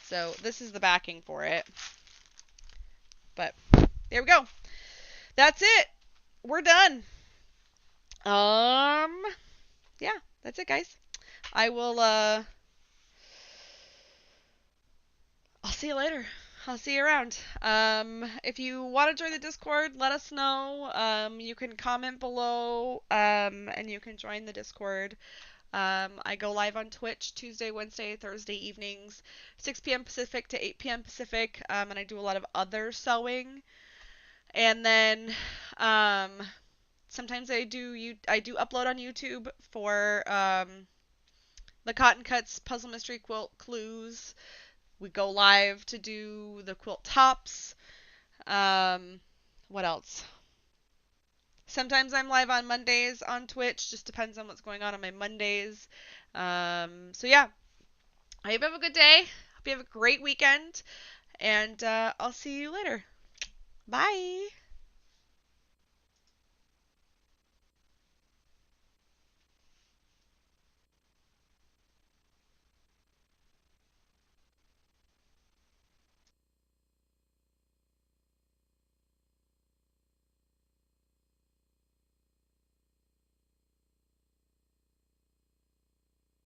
So this is the backing for it. But there we go. That's it. We're done. Um, yeah, that's it, guys. I will, I'll see you later. I'll see you around. If you want to join the Discord, let us know. You can comment below, and you can join the Discord. I go live on Twitch Tuesday, Wednesday, Thursday evenings, 6 p.m. Pacific to 8 p.m. Pacific, and I do a lot of other sewing. And then, sometimes I do upload on YouTube for the Cotton Cuts Puzzle Mystery Quilt Clues. We go live to do the quilt tops. What else? Sometimes I'm live on Mondays on Twitch. Just depends on what's going on my Mondays. So yeah, I hope you have a good day. Hope you have a great weekend. And I'll see you later. Bye.